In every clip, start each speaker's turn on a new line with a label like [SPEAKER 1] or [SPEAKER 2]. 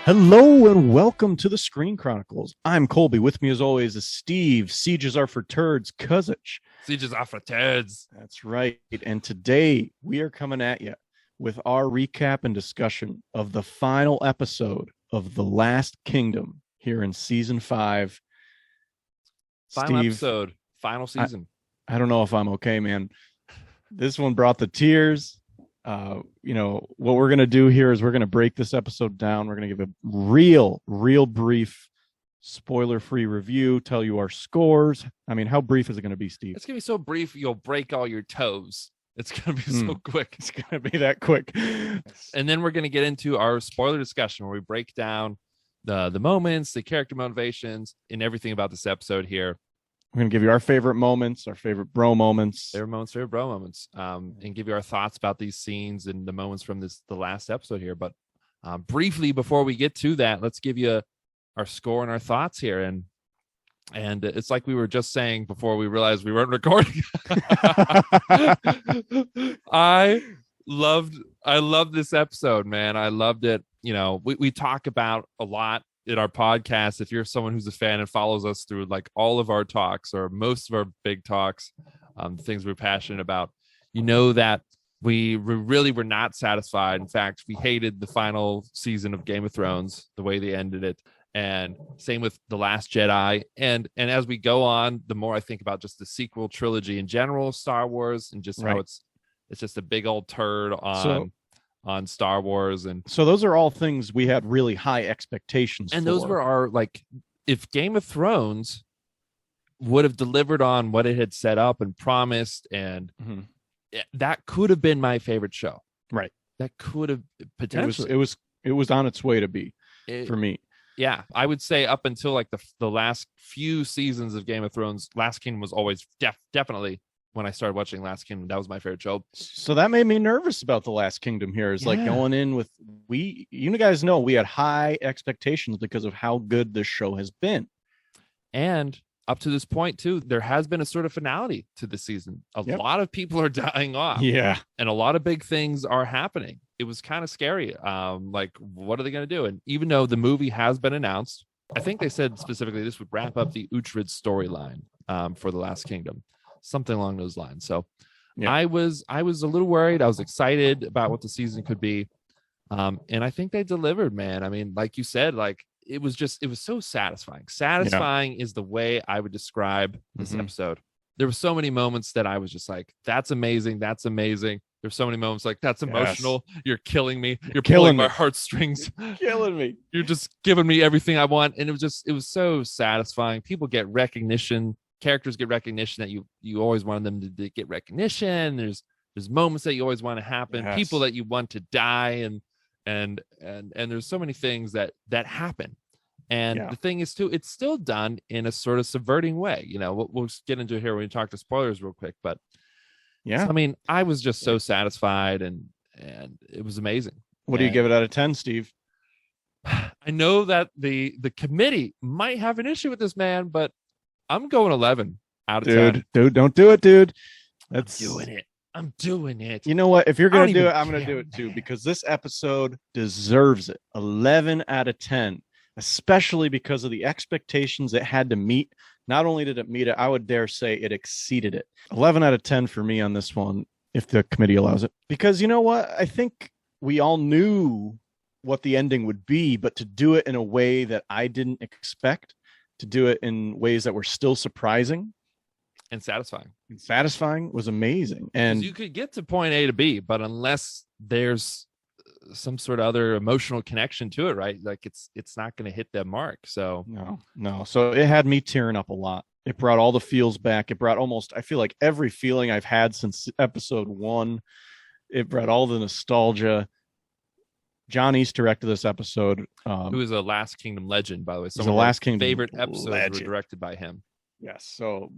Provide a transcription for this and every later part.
[SPEAKER 1] Hello and welcome to the Screen Chronicles. I'm Colby. With me, as always, is Steve. Sieges are for turds, Kuzich.
[SPEAKER 2] Sieges are for turds.
[SPEAKER 1] That's right. And today we are coming at you with our recap and discussion of the final episode of The Last Kingdom here in season 5.
[SPEAKER 2] Final
[SPEAKER 1] Steve,
[SPEAKER 2] episode, final season.
[SPEAKER 1] I don't know if I'm okay, man. This one brought the tears. What we're going to do here is we're going to break this episode down. We're going to give a real brief spoiler-free review, tell you our scores. I mean, how brief is it going to be, Steve?
[SPEAKER 2] It's going to be so brief, you'll break all your toes. It's going to be so quick.
[SPEAKER 1] It's going to be that quick.
[SPEAKER 2] And then we're going to get into our spoiler discussion where we break down the moments, the character motivations, and everything about this episode here.
[SPEAKER 1] We're going to give you our favorite moments, our favorite bro moments.
[SPEAKER 2] Favorite bro moments, and give you our thoughts about these scenes and the moments from the last episode here. But briefly, before we get to that, let's give you our score and our thoughts here. And it's like we were just saying before we realized we weren't recording. I loved this episode, man. I loved it. You know, we talk about a lot in our podcast. If you're someone who's a fan and follows us through like all of our talks or most of our big talks, things we're passionate about, you know that we really were not satisfied. In fact, we hated the final season of Game of Thrones, the way they ended it. And same with The Last Jedi. And as we go on, the more I think about just the sequel trilogy in general, Star Wars, and just how it's just a big old turd on Star Wars. And
[SPEAKER 1] so those are all things we had really high expectations
[SPEAKER 2] and
[SPEAKER 1] for.
[SPEAKER 2] Those were our, like, if Game of Thrones would have delivered on what it had set up and promised, and that could have been my favorite show.
[SPEAKER 1] Right.
[SPEAKER 2] That could have potentially.
[SPEAKER 1] It was on its way to be for me.
[SPEAKER 2] Yeah, I would say up until like the last few seasons of Game of Thrones, Last Kingdom was always definitely, when I started watching Last Kingdom, that was my favorite show.
[SPEAKER 1] So that made me nervous about The Last Kingdom here. Is like going in with, you guys know we had high expectations because of how good this show has been.
[SPEAKER 2] And up to this point too, there has been a sort of finality to the season. A lot of people are dying off.
[SPEAKER 1] Yeah.
[SPEAKER 2] And a lot of big things are happening. It was kind of scary. Like, what are they going to do? And even though the movie has been announced, I think they said specifically this would wrap up the Uhtred storyline for The Last Kingdom. Something along those lines. So I was a little worried. I was excited about what the season could be. And I think they delivered, man. I mean, like you said, like it was so satisfying. Satisfying is the way I would describe this episode. There were so many moments that I was just like, that's amazing. That's amazing. There's so many moments like, that's emotional. You're killing me. You're pulling my heartstrings.
[SPEAKER 1] Killing me.
[SPEAKER 2] You're just giving me everything I want. And it was so satisfying. People get recognition. Characters get recognition that you always wanted them to get recognition. There's moments that you always want to happen. People that you want to die, and there's so many things that happen. And the thing is too, it's still done in a sort of subverting way. You know, we'll get into it here when we talk to spoilers real quick. But so, I mean, I was just so satisfied, and it was amazing.
[SPEAKER 1] What do you give it out of 10, Steve?
[SPEAKER 2] I know that the committee might have an issue with this, man, but I'm going 11 out of 10.
[SPEAKER 1] Dude, don't do it, dude.
[SPEAKER 2] I'm doing it.
[SPEAKER 1] You know what? If you're going to do it, I'm going to do it too, because this episode deserves it. 11 out of 10, especially because of the expectations it had to meet. Not only did it meet it, I would dare say it exceeded it. 11 out of 10 for me on this one, if the committee allows it. Because you know what? I think we all knew what the ending would be, but to do it in a way that I didn't expect, to do it in ways that were still surprising
[SPEAKER 2] and
[SPEAKER 1] satisfying was amazing. And
[SPEAKER 2] you could get to point A to B, but unless there's some sort of other emotional connection to it, right? Like it's not going to hit that mark. So
[SPEAKER 1] no. So it had me tearing up a lot. It brought all the feels back. It brought almost, I feel like, every feeling I've had since episode 1. It brought all the nostalgia. John East directed this episode.
[SPEAKER 2] Who is a Last Kingdom legend, by the way.
[SPEAKER 1] Some of the Last Kingdom
[SPEAKER 2] favorite episodes were directed by him.
[SPEAKER 1] Yes. So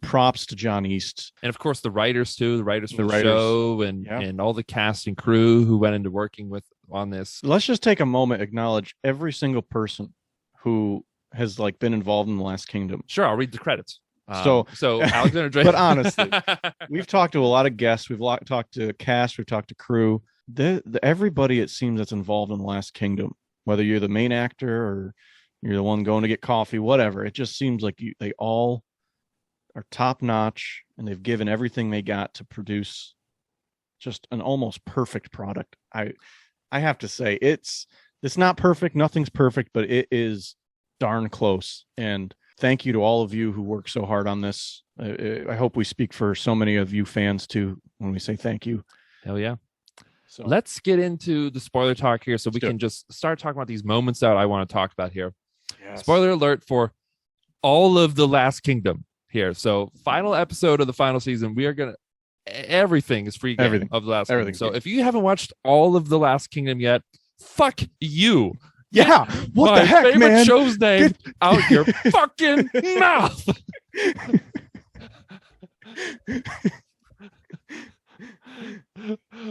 [SPEAKER 1] props to John East.
[SPEAKER 2] And of course the writers too, the writers for the show, and all the cast and crew who went into working on this.
[SPEAKER 1] Let's just take a moment, acknowledge every single person who has like been involved in The Last Kingdom.
[SPEAKER 2] Sure, I'll read the credits.
[SPEAKER 1] So
[SPEAKER 2] Alexander Drake.
[SPEAKER 1] But honestly, we've talked to a lot of guests. We've talked to cast. We've talked to crew. Everybody, it seems, that's involved in The Last Kingdom whether you're the main actor or you're the one going to get coffee, whatever. It just seems like they all are top notch, and they've given everything they got to produce just an almost perfect product. I have to say it's not perfect. Nothing's perfect, but it is darn close. And thank you to all of you who work so hard on this. I hope we speak for so many of you fans too when we say thank you.
[SPEAKER 2] Hell yeah.
[SPEAKER 1] So
[SPEAKER 2] let's get into the spoiler talk here so we can just start talking about these moments that I want to talk about here. Yes. Spoiler alert for all of The Last Kingdom here. So final episode of the final season. We are going to, everything is free game everything. Of The Last Kingdom. So if you haven't watched all of The Last Kingdom yet, fuck you.
[SPEAKER 1] Yeah. What the heck, man?
[SPEAKER 2] My favorite show's name out your fucking mouth.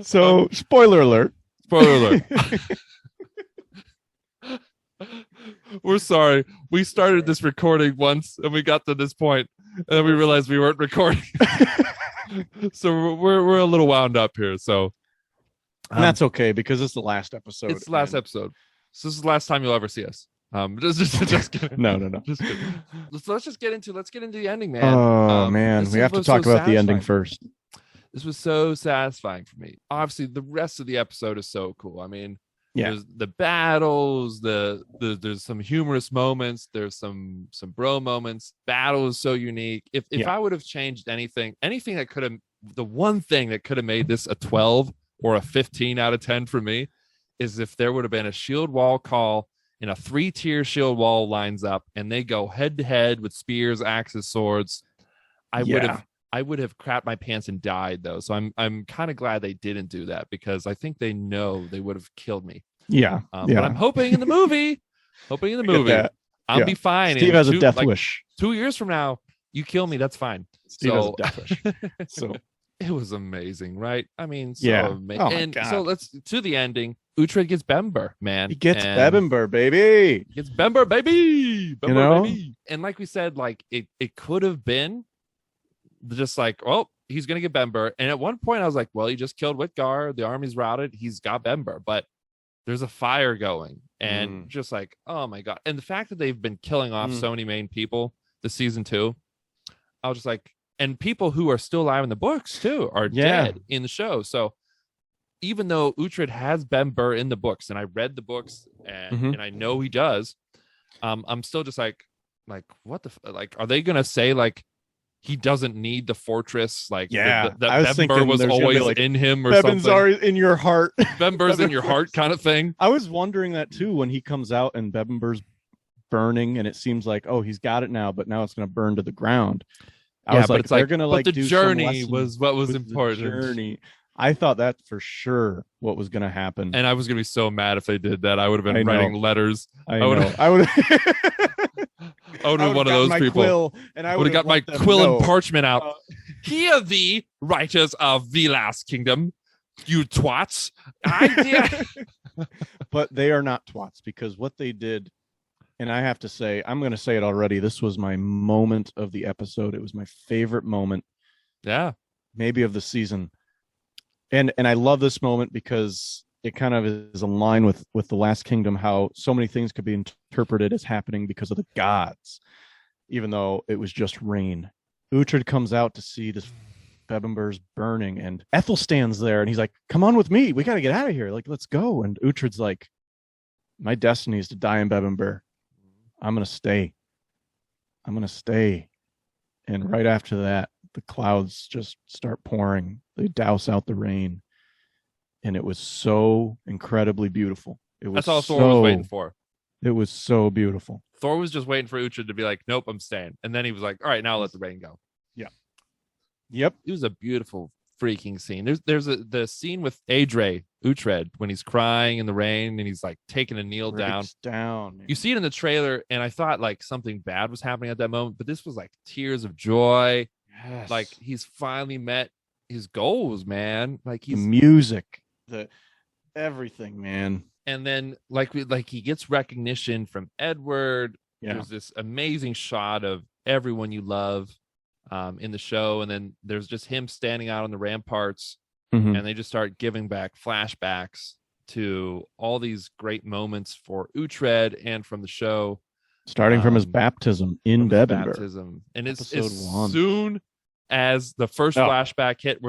[SPEAKER 1] So, spoiler alert.
[SPEAKER 2] Spoiler alert. We're sorry. We started this recording once and we got to this point and then we realized we weren't recording. So we're a little wound up here. So
[SPEAKER 1] and that's okay because it's the last episode.
[SPEAKER 2] It's the last episode. So this is the last time you'll ever see us. Just kidding.
[SPEAKER 1] No.
[SPEAKER 2] Just kidding. Let's just get into the ending, man.
[SPEAKER 1] Oh man, we have to talk about the ending first.
[SPEAKER 2] This was so satisfying for me. Obviously, the rest of the episode is so cool. I mean, there's the battles, there's some humorous moments, there's some bro moments. Battle is so unique. If I would have changed anything that could have, the one thing that could have made this a 12 or a 15 out of 10 for me is if there would have been a shield wall call and a 3-tier shield wall lines up and they go head to head with spears, axes, swords. I would have crapped my pants and died though. So I'm kind of glad they didn't do that because I think they know they would have killed me.
[SPEAKER 1] Yeah.
[SPEAKER 2] But I'm hoping in the movie, I'll be fine.
[SPEAKER 1] Steve has a death wish.
[SPEAKER 2] 2 years from now, you kill me. That's fine.
[SPEAKER 1] Steve has a death wish.
[SPEAKER 2] So it was amazing, right? I mean,
[SPEAKER 1] amazing. Oh and
[SPEAKER 2] so let's to the ending. Uhtred gets Bember, man.
[SPEAKER 1] He gets Bember, baby.
[SPEAKER 2] He gets Bember, baby.
[SPEAKER 1] Bember, you know?
[SPEAKER 2] Baby. And like we said, like it could have been just like, well, he's gonna get Bember. And at one point I was like, well, he just killed Whitgar, the army's routed, he's got Bember, but there's a fire going and just like, oh my god. And the fact that they've been killing off so many main people this season 2, I was just like, and people who are still alive in the books too are dead in the show. So even though Uhtred has Bember in the books and I read the books and I know he does, I'm still just like what the like, are they gonna say like he doesn't need the fortress? Like that Bember was always like, in him or something.
[SPEAKER 1] Bember's in your heart.
[SPEAKER 2] Bember's in your heart kind of thing.
[SPEAKER 1] I was wondering that too when he comes out and Bember's burning and it seems like, oh, he's got it now, but now it's going to burn to the ground. I was like, they're going to like
[SPEAKER 2] the
[SPEAKER 1] do
[SPEAKER 2] journey was what was important.
[SPEAKER 1] Journey. I thought that for sure what was going to happen.
[SPEAKER 2] And I was going to be so mad if they did that. I would have been writing letters.
[SPEAKER 1] I would have
[SPEAKER 2] been one of those people.
[SPEAKER 1] And I
[SPEAKER 2] would have got my quill and parchment out. Hear thee, writers of the Last Kingdom, you twats.
[SPEAKER 1] But they are not twats because what they did, and I have to say, I'm going to say it already. This was my moment of the episode. It was my favorite moment.
[SPEAKER 2] Yeah.
[SPEAKER 1] Maybe of the season. And I love this moment because it kind of is in line with the Last Kingdom, how so many things could be interpreted as happening because of the gods, even though it was just rain. Uhtred comes out to see this Bember's burning, and Aethelstan's there, and he's like, "Come on with me. We got to get out of here. Like, let's go." And Uhtred's like, "My destiny is to die in Bember. I'm gonna stay. And right after that, the clouds just start pouring. They douse out the rain. And it was so incredibly beautiful.
[SPEAKER 2] That's all Thor was waiting for.
[SPEAKER 1] It was so beautiful.
[SPEAKER 2] Thor was just waiting for Uhtred to be like, nope, I'm staying. And then he was like, all right, now let the rain go.
[SPEAKER 1] Yeah. Yep.
[SPEAKER 2] It was a beautiful freaking scene. There's the scene with Uhtred, when he's crying in the rain and he's like taking a kneel down.
[SPEAKER 1] Man.
[SPEAKER 2] You see it in the trailer, and I thought like something bad was happening at that moment, but this was like tears of joy.
[SPEAKER 1] Yes.
[SPEAKER 2] Like he's finally met his goals, man. Like
[SPEAKER 1] the music, everything, man.
[SPEAKER 2] And then like he gets recognition from Edward.
[SPEAKER 1] Yeah.
[SPEAKER 2] There's this amazing shot of everyone you love in the show, and then there's just him standing out on the ramparts, and they just start giving back flashbacks to all these great moments for Uhtred and from the show.
[SPEAKER 1] Starting from his baptism in Bebbanburg.
[SPEAKER 2] And it's
[SPEAKER 1] Episode
[SPEAKER 2] as
[SPEAKER 1] 1.
[SPEAKER 2] soon as the first flashback hit,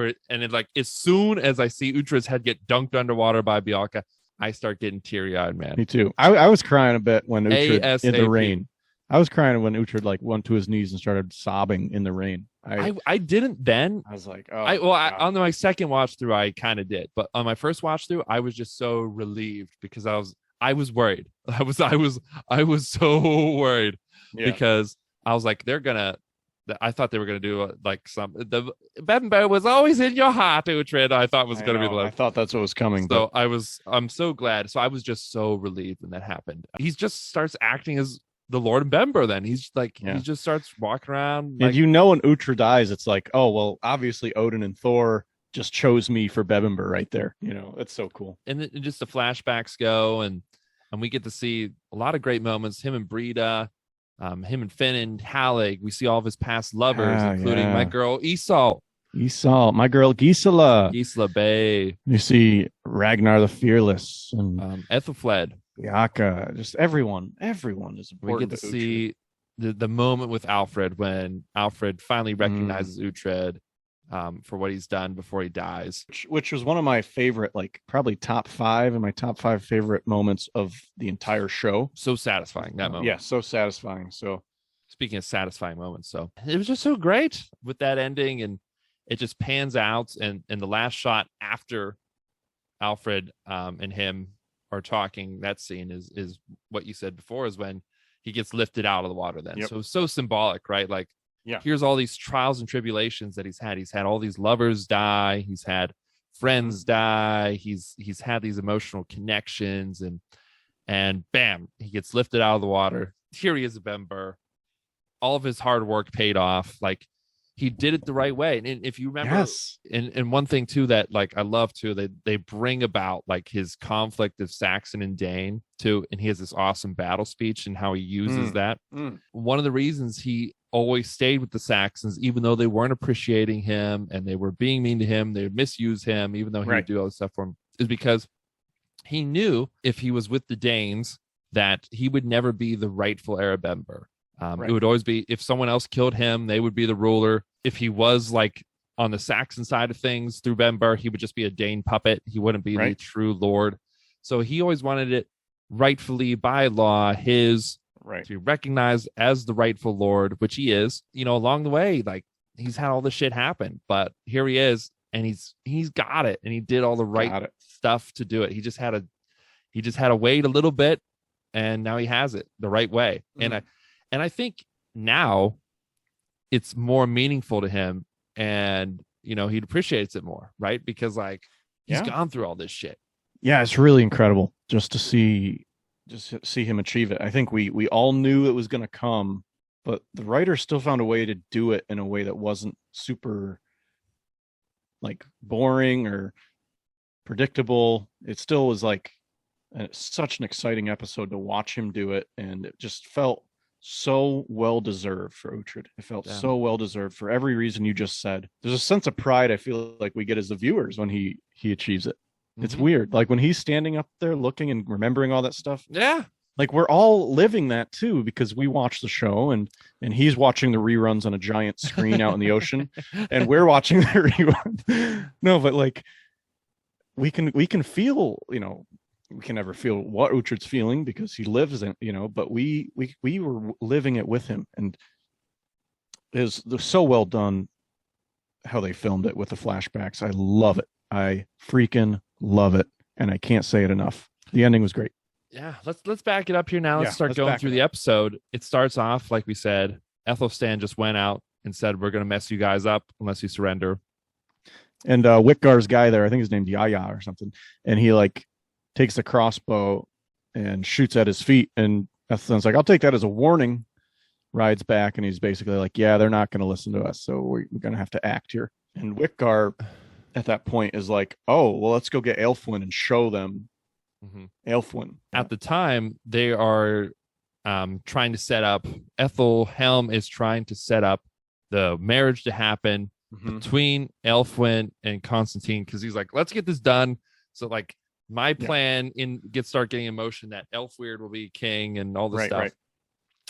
[SPEAKER 2] as soon as I see Uhtred's head get dunked underwater by Bianca, I start getting teary-eyed, man.
[SPEAKER 1] Me too. I was crying a bit when Uhtred in the
[SPEAKER 2] ASAP.
[SPEAKER 1] rain. I was crying when Uhtred like went to his knees and started sobbing in the rain.
[SPEAKER 2] I didn't then.
[SPEAKER 1] I was like,
[SPEAKER 2] on my second watch through, I kind of did, but on my first watch through, I was just so relieved because I was worried. I was so worried because I was like, I thought they were gonna do the Bebbanburg was always in your heart, Uhtred. I thought was gonna be the last.
[SPEAKER 1] I thought that's what was coming.
[SPEAKER 2] So I'm so glad. So I was just so relieved when that happened. He just starts acting as the Lord of Bebbanburg. Then he's like, he just starts walking around.
[SPEAKER 1] And when Uhtred dies, it's like, oh well, obviously Odin and Thor just chose me for Bebbanburg right there. It's so cool.
[SPEAKER 2] And then just the flashbacks go, and we get to see a lot of great moments. Him and Brida. Him and Finn and Halleck. We see all of his past lovers, including my girl Isolde, my girl Gisela Bay. You see Ragnar the Fearless and Aethelflaed,
[SPEAKER 1] Bianca. Just everyone is important.
[SPEAKER 2] We get to see the moment with Alfred when Alfred finally recognizes Uhtred for what he's done before he dies,
[SPEAKER 1] which was one of my favorite, probably top 5 in my top 5 favorite moments of the entire show.
[SPEAKER 2] So satisfying, that moment.
[SPEAKER 1] So satisfying. So
[SPEAKER 2] speaking of satisfying moments, so it was just so great with that ending, and it just pans out, and the last shot after Alfred and him are talking, that scene is what you said before, is when he gets lifted out of the water then. So symbolic, right? Here's all these trials and tribulations that he's had. He's had all these lovers die. He's had friends die. He's had these emotional connections, and bam, he gets lifted out of the water. Here he is at Bebbanburg. All of his hard work paid off. He did it the right way. And if you remember, and one thing too that I love too, they bring about his conflict of Saxon and Dane too, and he has this awesome battle speech and how he uses that. One of the reasons he always stayed with the Saxons, even though they weren't appreciating him and they were being mean to him, they would misuse him, even though he would do all this stuff for him, is because he knew if he was with the Danes that he would never be the rightful heir of Bebbanburg. It would always be, if someone else killed him, they would be the ruler. If he was on the Saxon side of things through Bebbanburg, he would just be a Dane puppet. He wouldn't be the true lord. So he always wanted it rightfully by law, to be recognized as the rightful lord, which he is. Along the way, he's had all this shit happen, but here he is, and he's got it, and he did all the right stuff to do it. He just had to wait a little bit, and now he has it the right way. And I think now it's more meaningful to him, and he appreciates it more, right? Because he's gone through all this shit.
[SPEAKER 1] Yeah, it's really incredible just to see him achieve it. I think we all knew it was going to come, but the writer still found a way to do it in a way that wasn't super boring or predictable. It still was such an exciting episode to watch him do it, and it just felt so well deserved for Uhtred. It felt so well deserved for every reason you just said. There's a sense of pride I feel like we get as the viewers when he achieves it. It's weird. When he's standing up there looking and remembering all that stuff.
[SPEAKER 2] Yeah.
[SPEAKER 1] We're all living that too, because we watch the show and he's watching the reruns on a giant screen out in the ocean, and we're watching the rerun. No, but we can feel, we can never feel what Uhtred's feeling because he lives in, but we were living it with him, and they're so well done how they filmed it with the flashbacks. I love it. I freaking love it, and I can't say it enough. The ending was great.
[SPEAKER 2] Yeah, let's back it up here now. Let's start going through the episode. It starts off like we said. Aethelstan just went out and said, "We're gonna mess you guys up unless you surrender."
[SPEAKER 1] And Whitgar's guy there, I think his name's Yaya or something, and he takes the crossbow and shoots at his feet, and Aethelstan's like, "I'll take that as a warning." Rides back, and he's basically like, "Yeah, they're not going to listen to us, so we're going to have to act here." And Whitgar at that point is like, "Oh, well, let's go get Aelfwin and show them." Aelfwin.
[SPEAKER 2] At the time, they are trying to set up, Aethelhelm is trying to set up the marriage to happen between Aelfwin and Constantine, because he's like, let's get this done so my plan start getting in motion that Elfweird will be king and all this stuff. Right.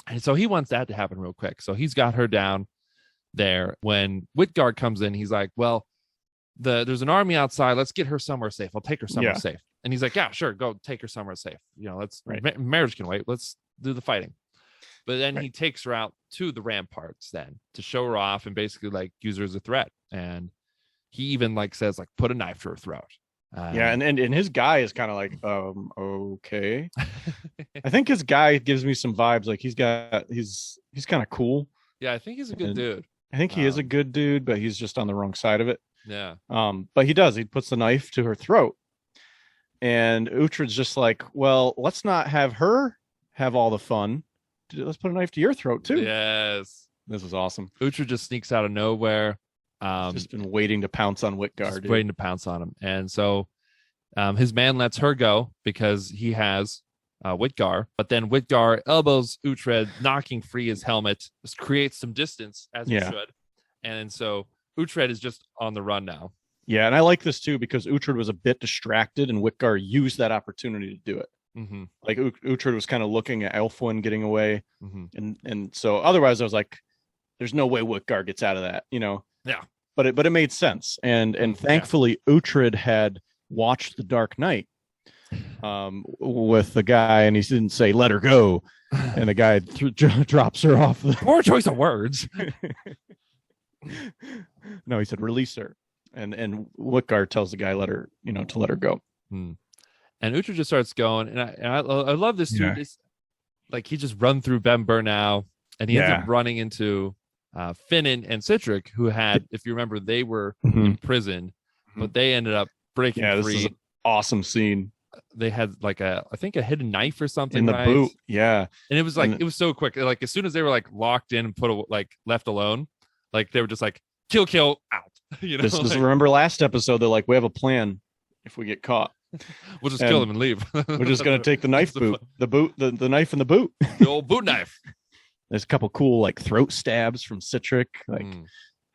[SPEAKER 2] And so he wants that to happen real quick. So he's got her down there. When Whitgard comes in, he's like, well, there's an army outside. Let's get her somewhere safe. I'll take her somewhere safe. And he's like, yeah, sure. Go take her somewhere safe. Marriage can wait. Let's do the fighting. But then he takes her out to the ramparts then to show her off and basically like use her as a threat. And he even like says like, put a knife to her throat.
[SPEAKER 1] And his guy is kind of like, okay. I think his guy gives me some vibes. Like he's kind of cool.
[SPEAKER 2] Yeah, I think he's a good dude.
[SPEAKER 1] I think he is a good dude, but he's just on the wrong side of it.
[SPEAKER 2] Yeah.
[SPEAKER 1] But he puts the knife to her throat. And Uhtred's just like, well, let's not have her have all the fun. Let's put a knife to your throat too.
[SPEAKER 2] Yes.
[SPEAKER 1] This is awesome.
[SPEAKER 2] Uhtred just sneaks out of nowhere.
[SPEAKER 1] He's just been waiting to pounce on Whitgard.
[SPEAKER 2] Waiting to pounce on him. And so his man lets her go because he has Whitgar. But then Whitgar elbows Uhtred, knocking free his helmet, just creates some distance as he should. And so Uhtred is just on the run now.
[SPEAKER 1] Yeah, and I like this too because Uhtred was a bit distracted and Whitgar used that opportunity to do it.
[SPEAKER 2] Mm-hmm.
[SPEAKER 1] Like Uhtred was kind of looking at Elfwin getting away. Mm-hmm. And so otherwise I was like, there's no way Whitgar gets out of that,
[SPEAKER 2] Yeah.
[SPEAKER 1] But it made sense. And thankfully Uhtred had watched The Dark Knight with the guy and he didn't say, let her go. And the guy drops her off.
[SPEAKER 2] Poor choice of words.
[SPEAKER 1] No, he said, release her. And Whitgar tells the guy, to let her go.
[SPEAKER 2] And Uhtred just starts going. And I love this dude. Yeah. Like he just run through Ben Burnau and he ends up running into Finnan and Citric, who had, if you remember, they were imprisoned, but they ended up breaking free.
[SPEAKER 1] This is an awesome scene.
[SPEAKER 2] They had like I think a hidden knife or something
[SPEAKER 1] in the boot. Yeah.
[SPEAKER 2] And it was like, it was so quick. Like as soon as they were like locked in and left alone, like they were just like, kill out.
[SPEAKER 1] This remember last episode, they're like, we have a plan if we get caught.
[SPEAKER 2] We'll just kill them and leave.
[SPEAKER 1] We're just gonna take the knife boot. The knife in the boot.
[SPEAKER 2] The old boot knife.
[SPEAKER 1] There's a couple cool like throat stabs from Citric. Like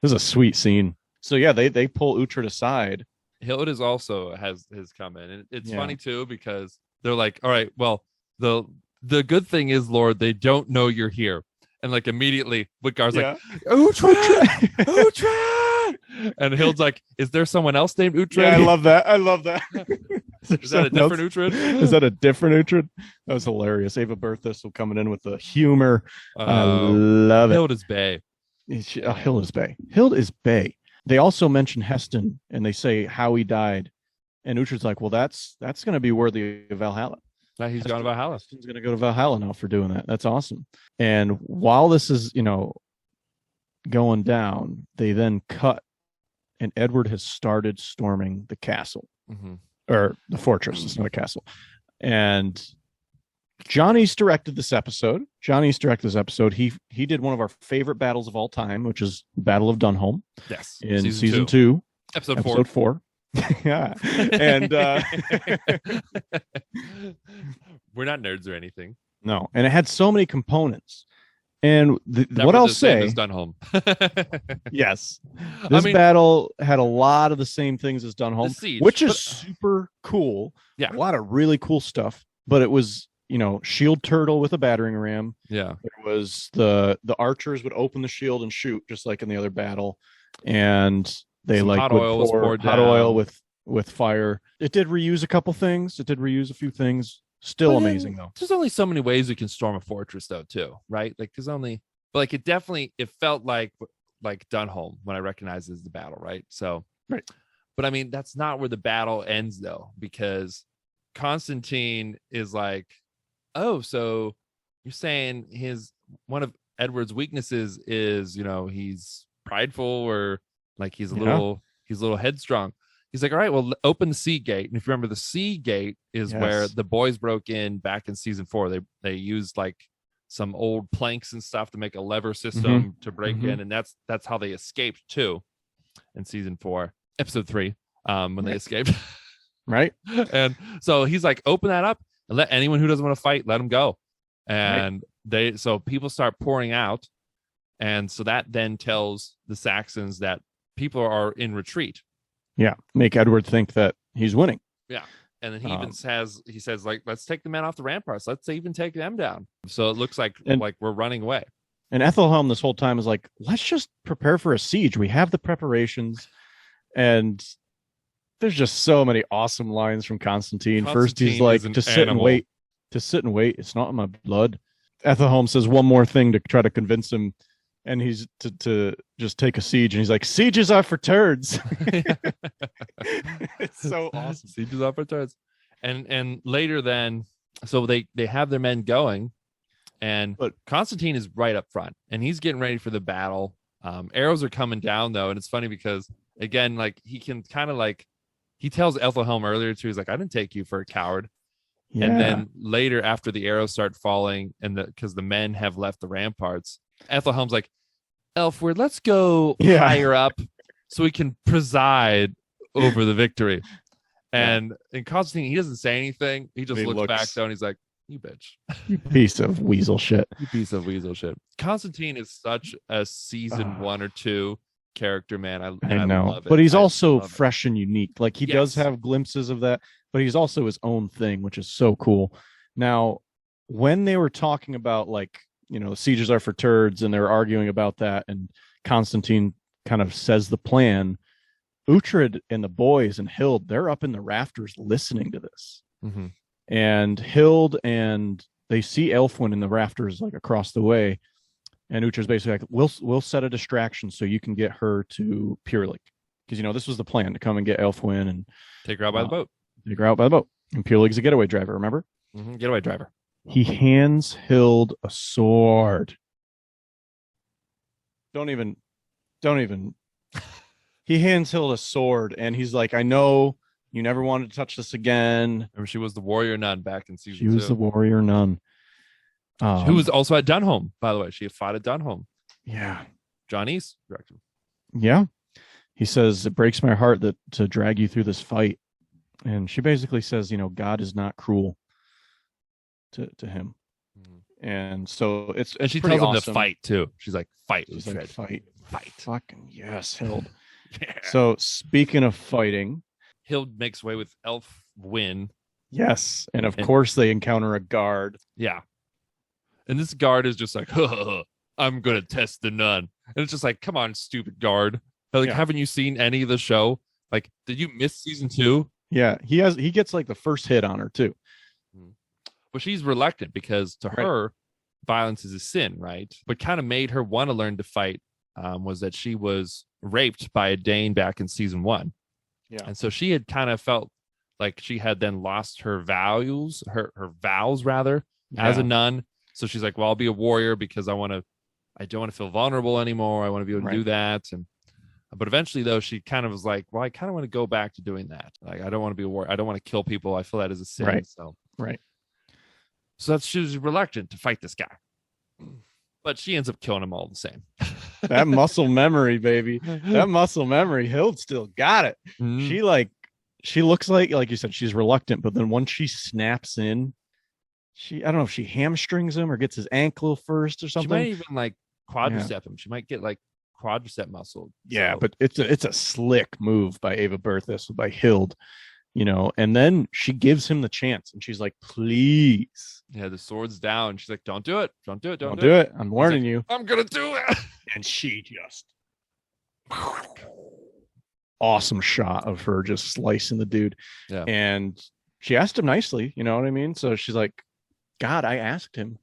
[SPEAKER 1] this is a sweet scene. So yeah, they pull Uhtred aside.
[SPEAKER 2] Hild is also has come in. And it's funny too, because they're like, all right, well, the good thing is, Lord, they don't know you're here. And like immediately Whitgar's like, Uhtred! And Hild's like, is there someone else named Uhtred?
[SPEAKER 1] Yeah, I love that.
[SPEAKER 2] Is that a different Uhtred?
[SPEAKER 1] Is that a different Uhtred? That was hilarious. Ava Berthastel coming in with the humor. I love it.
[SPEAKER 2] Hild is bae.
[SPEAKER 1] Hild is bae. Hild is bae. They also mention Heston and they say how he died. And Uhtred's like, well, that's going to be worthy of Valhalla.
[SPEAKER 2] Now he's gone to Valhalla.
[SPEAKER 1] He's going to go to Valhalla now for doing that. That's awesome. And while this is, going down, they then cut and Edward has started storming the castle or the fortress. It's not a castle. And John East directed this episode. He did one of our favorite battles of all time, which is the Battle of Dunholm.
[SPEAKER 2] Yes.
[SPEAKER 1] In season 2,
[SPEAKER 2] episode 4.
[SPEAKER 1] Yeah. And
[SPEAKER 2] we're not nerds or anything.
[SPEAKER 1] No. And it had so many components. And what I'll say
[SPEAKER 2] is Dunholm.
[SPEAKER 1] Yes. This battle had a lot of the same things as Dunholm, which is super cool.
[SPEAKER 2] Yeah.
[SPEAKER 1] A lot of really cool stuff. But it was, shield turtle with a battering ram.
[SPEAKER 2] Yeah.
[SPEAKER 1] It was the archers would open the shield and shoot just like in the other battle. And they
[SPEAKER 2] hot oil was poured down.
[SPEAKER 1] Hot oil with fire. It did reuse a couple things. It did reuse a few things. Still amazing though.
[SPEAKER 2] There's only so many ways you can storm a fortress though, too, right? Like but it felt like Dunholm when I recognized it as the battle, right? So,
[SPEAKER 1] right.
[SPEAKER 2] But that's not where the battle ends though, because Constantine is like, oh, so you're saying one of Edward's weaknesses is, he's prideful or like he's a little headstrong. He's like, all right, well, open the sea gate. And if you remember, the sea gate is where the boys broke in back in season 4. They used like some old planks and stuff to make a lever system to break in. And that's how they escaped too in season 4, episode 3, when they escaped.
[SPEAKER 1] Right.
[SPEAKER 2] And so he's like, open that up and let anyone who doesn't want to fight, let them go. And so people start pouring out. And so that then tells the Saxons that people are in retreat.
[SPEAKER 1] Yeah, make Edward think that he's winning.
[SPEAKER 2] Yeah. And then he says like, let's take the men off the ramparts. Let's even take them down. So it looks like we're running away.
[SPEAKER 1] And Aethelhelm this whole time is like, let's just prepare for a siege. We have the preparations. And there's just so many awesome lines from Constantine. First, he's like, to sit and wait. It's not in my blood. Aethelhelm says one more thing to try to convince him. And he's to just take a siege. And he's like, sieges are for turds. It's so awesome.
[SPEAKER 2] Sieges are for turds. And later then, so they have their men going. But Constantine is right up front. And he's getting ready for the battle. Arrows are coming down, though. And it's funny because, again, like he can kind of like, he tells Aethelhelm earlier, too. He's like, I didn't take you for a coward. Yeah. And then later, after the arrows start falling, and because the men have left the ramparts, Aethelhelm's like, Elfward, let's go higher up so we can preside over the victory. And Constantine, he doesn't say anything. He just looks back though, and he's like, you bitch.
[SPEAKER 1] You piece of weasel shit.
[SPEAKER 2] You piece of weasel shit. Constantine is such a season 1 or 2 character, man. I
[SPEAKER 1] know.
[SPEAKER 2] Love it.
[SPEAKER 1] But he's also fresh and unique. Like he does have glimpses of that, but he's also his own thing, which is so cool. Now, when they were talking about like, sieges are for turds, and they're arguing about that, and Constantine kind of says the plan, Uhtred and the boys and Hild, they're up in the rafters listening to this. Mm-hmm. And Hild, and they see Elfwin in the rafters like across the way, and Uhtred's basically like, we'll set a distraction so you can get her to Pure Lake, because this was the plan, to come and get Elfwin and
[SPEAKER 2] take her out by the boat.
[SPEAKER 1] Take her out by the boat. And Pure Lake's a getaway driver, remember?
[SPEAKER 2] Mm-hmm. Getaway driver.
[SPEAKER 1] He hands Hild a sword. Don't even. He hands Hild a sword, and he's like, I know you never wanted to touch this again.
[SPEAKER 2] Remember, she was the warrior nun back in season 2.
[SPEAKER 1] She was the warrior nun.
[SPEAKER 2] Who was also at Dunholm, by the way. She fought at Dunholm.
[SPEAKER 1] Yeah.
[SPEAKER 2] John East directed.
[SPEAKER 1] Yeah. He says, it breaks my heart to drag you through this fight. And she basically says, God is not cruel to him. And so it's
[SPEAKER 2] she
[SPEAKER 1] pretty
[SPEAKER 2] tells him
[SPEAKER 1] awesome.
[SPEAKER 2] to fight too. She's like, fight.
[SPEAKER 1] She's like, fight. Fucking yes, Hild.
[SPEAKER 2] Yeah.
[SPEAKER 1] So speaking of fighting,
[SPEAKER 2] Hild makes way with Elfwin.
[SPEAKER 1] Yes. And of course they encounter a guard.
[SPEAKER 2] Yeah. And this guard is just like, I'm gonna test the nun. And it's just like, come on, stupid guard. Like, haven't you seen any of the show? Like, did you miss season 2?
[SPEAKER 1] Yeah, he gets like the first hit on her too.
[SPEAKER 2] Well, she's reluctant because to her, violence is a sin, right? What kind of made her want to learn to fight was that she was raped by a Dane back in season 1. Yeah. And so she had kind of felt like she had then lost her vows as a nun. So she's like, well, I'll be a warrior because I don't want to feel vulnerable anymore. I want to be able to do that. But eventually, though, she kind of was like, well, I kind of want to go back to doing that. Like, I don't want to be a warrior. I don't want to kill people. I feel that is a sin.
[SPEAKER 1] Right.
[SPEAKER 2] So she's reluctant to fight this guy. But she ends up killing him all the same.
[SPEAKER 1] That muscle memory, baby. That muscle memory. Hild still got it. Mm-hmm. She looks like you said, she's reluctant, but then once she snaps in, I don't know if she hamstrings him or gets his ankle first or something.
[SPEAKER 2] She might even like quadricep him. She might get like quadricep muscle.
[SPEAKER 1] Yeah, but it's a slick move by Ava Berthas, by Hild, and then she gives him the chance, and she's like, please.
[SPEAKER 2] Yeah, the sword's down. She's like, don't do it. Don't do it.
[SPEAKER 1] Don't do it. I'm warning you.
[SPEAKER 2] I'm gonna do it.
[SPEAKER 1] And she just awesome shot of her just slicing the dude. Yeah. And she asked him nicely, you know what I mean? So she's like, God, I asked him.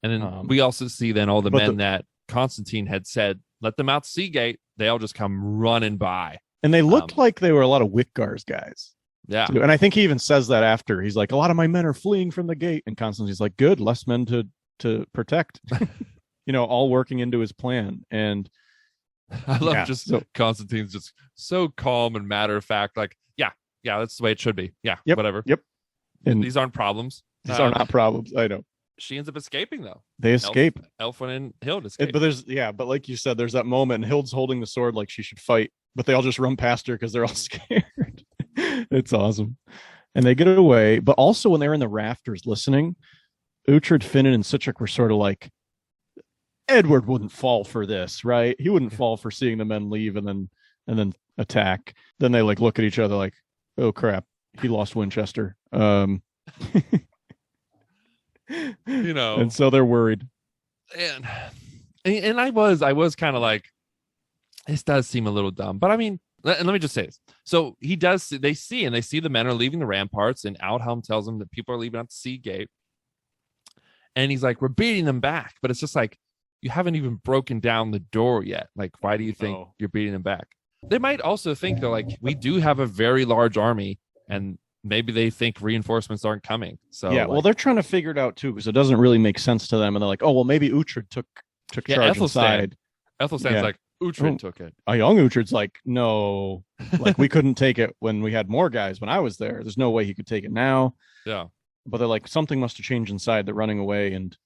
[SPEAKER 2] And then we also see then all the men that Constantine had said, let them out the sea gate. They all just come running by.
[SPEAKER 1] And they looked like they were a lot of Whitgar's guys.
[SPEAKER 2] Yeah.
[SPEAKER 1] Too. And I think he even says that after. He's like, a lot of my men are fleeing from the gate. And Constantine's like, good, less men to protect. All working into his plan. And
[SPEAKER 2] I love Constantine's just so calm and matter of fact. Like, yeah, that's the way it should be. Yeah, whatever.
[SPEAKER 1] Yep. And
[SPEAKER 2] these aren't problems.
[SPEAKER 1] These are not problems. I know.
[SPEAKER 2] She ends up escaping though.
[SPEAKER 1] They escape.
[SPEAKER 2] Elfwin and Hild escape.
[SPEAKER 1] But like you said, there's that moment, and Hild's holding the sword like she should fight, but they all just run past her because they're all scared. It's awesome. And they get away. But also when they were in the rafters listening, Uhtred, Finan, and Sihtric were sort of like, Edward wouldn't fall for this, right? He wouldn't fall for seeing the men leave and then attack. Then they like look at each other like, oh crap, he lost Winchester.
[SPEAKER 2] You know,
[SPEAKER 1] And so they're worried.
[SPEAKER 2] And I was kind of like, this does seem a little dumb, but I mean, and let me just say this. So they see the men are leaving the ramparts, and Aethelhelm tells them that people are leaving out the sea gate. And he's like, we're beating them back. But it's just like, you haven't even broken down the door yet. Like, why do you think you're beating them back? They might also think they're like, we do have a very large army, and maybe they think reinforcements aren't coming. So
[SPEAKER 1] yeah, well, they're trying to figure it out too, because it doesn't really make sense to them. And they're like, oh, well, maybe Uhtred took charge inside.
[SPEAKER 2] Aethelstan's like, Uhtred took it.
[SPEAKER 1] A young Uhtred's like, no, like we couldn't take it when we had more guys when I was there. There's no way he could take it now.
[SPEAKER 2] Yeah.
[SPEAKER 1] But they're like, something must have changed inside. They're running away, and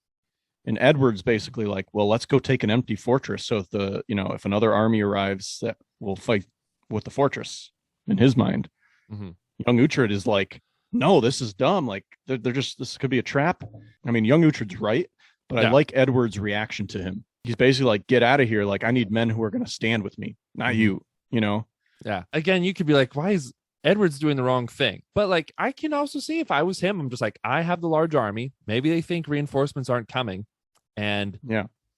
[SPEAKER 1] Edward's basically like, well, let's go take an empty fortress. So if another army arrives, that will fight with the fortress. In his mind, young Uhtred is like, no, this is dumb. Like they're just, this could be a trap. I mean, young Uhtred's right, but I like Edward's reaction to him. He's basically like, get out of here. Like, I need men who are going to stand with me, not you, Yeah.
[SPEAKER 2] Again, you could be like, why is Edward's doing the wrong thing? But like, I can also see if I was him, I'm just like, I have the large army. Maybe they think reinforcements aren't coming. And,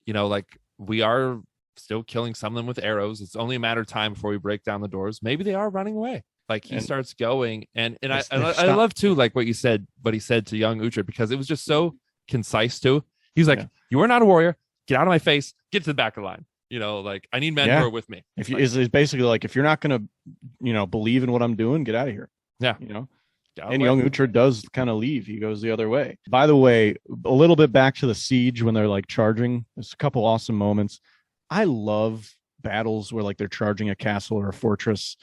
[SPEAKER 2] like, we are still killing some of them with arrows. It's only a matter of time before we break down the doors. Maybe they are running away. Like, he starts going. And I love, too, like what he said to young Uhtred, because it was just so concise, too. He was like, you are not a warrior. Get out of my face. Get to the back of the line. Like, I need men who are with me.
[SPEAKER 1] If you, is basically like, if you're not going to, believe in what I'm doing, get out of here.
[SPEAKER 2] Yeah.
[SPEAKER 1] And young Uhtred does kind of leave. He goes the other way. By the way, a little bit back to the siege when they're like charging. There's a couple awesome moments. I love battles where like they're charging a castle or a fortress.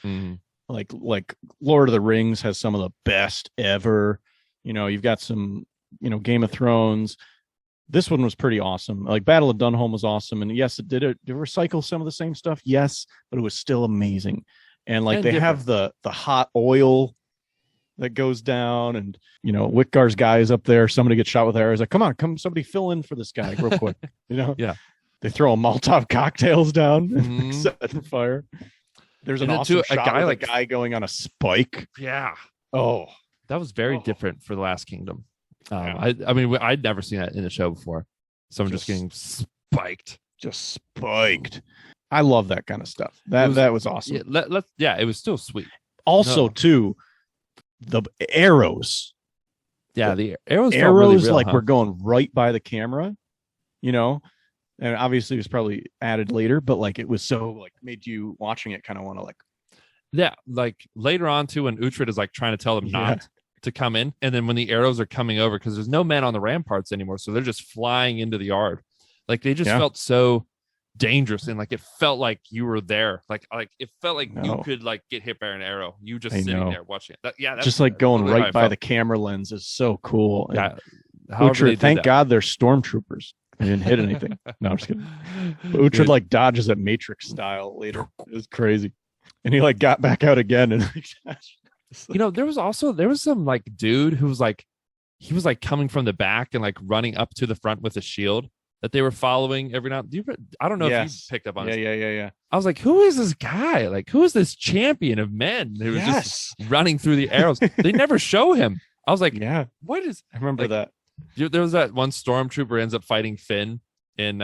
[SPEAKER 1] Like Lord of the Rings has some of the best ever. You've got some, Game of Thrones. This one was pretty awesome. Like Battle of Dunholm was awesome. And yes, did it recycle some of the same stuff? Yes, but it was still amazing. And like they have the hot oil that goes down, and Whitgar's guy is up there. Somebody gets shot with arrows. Like, come, somebody fill in for this guy real quick.
[SPEAKER 2] Yeah.
[SPEAKER 1] They throw a Molotov cocktails down and set on fire. There's an awesome shot with a guy going on a spike.
[SPEAKER 2] Yeah.
[SPEAKER 1] Oh,
[SPEAKER 2] that was very different for the Last Kingdom. I mean, I'd never seen that in the show before. Someone just getting spiked. I love that kind of stuff. That was awesome. Yeah, it was still sweet.
[SPEAKER 1] Also, too, the arrows.
[SPEAKER 2] Yeah, the arrows
[SPEAKER 1] really real,
[SPEAKER 2] like
[SPEAKER 1] we're going right by the camera, and obviously it was probably added later, but like it was so like made you watching it kind of want to like.
[SPEAKER 2] Yeah, like later on too, when Uhtred is like trying to tell them not to come in, and then when the arrows are coming over, because there's no men on the ramparts anymore, so they're just flying into the yard. Like they just felt so dangerous, and like it felt like you were there. Like it felt like you could like get hit by an arrow. You just sitting there watching it. That's
[SPEAKER 1] just like going right by the camera lens is so cool.
[SPEAKER 2] Yeah.
[SPEAKER 1] Uhtred, thank God they're stormtroopers. They didn't hit anything. No, I'm just kidding. But Uhtred like dodges at Matrix style later. It was crazy. And he like got back out again, and
[SPEAKER 2] there was some like dude who was like, he was like coming from the back and like running up to the front with a shield that they were following every now. I don't know if you picked up on it.
[SPEAKER 1] Yeah.
[SPEAKER 2] I was like, who is this guy? Like, who is this champion of men who was just running through the arrows? They never show him. I was like, what is?
[SPEAKER 1] I remember that.
[SPEAKER 2] There was that one stormtrooper ends up fighting Finn in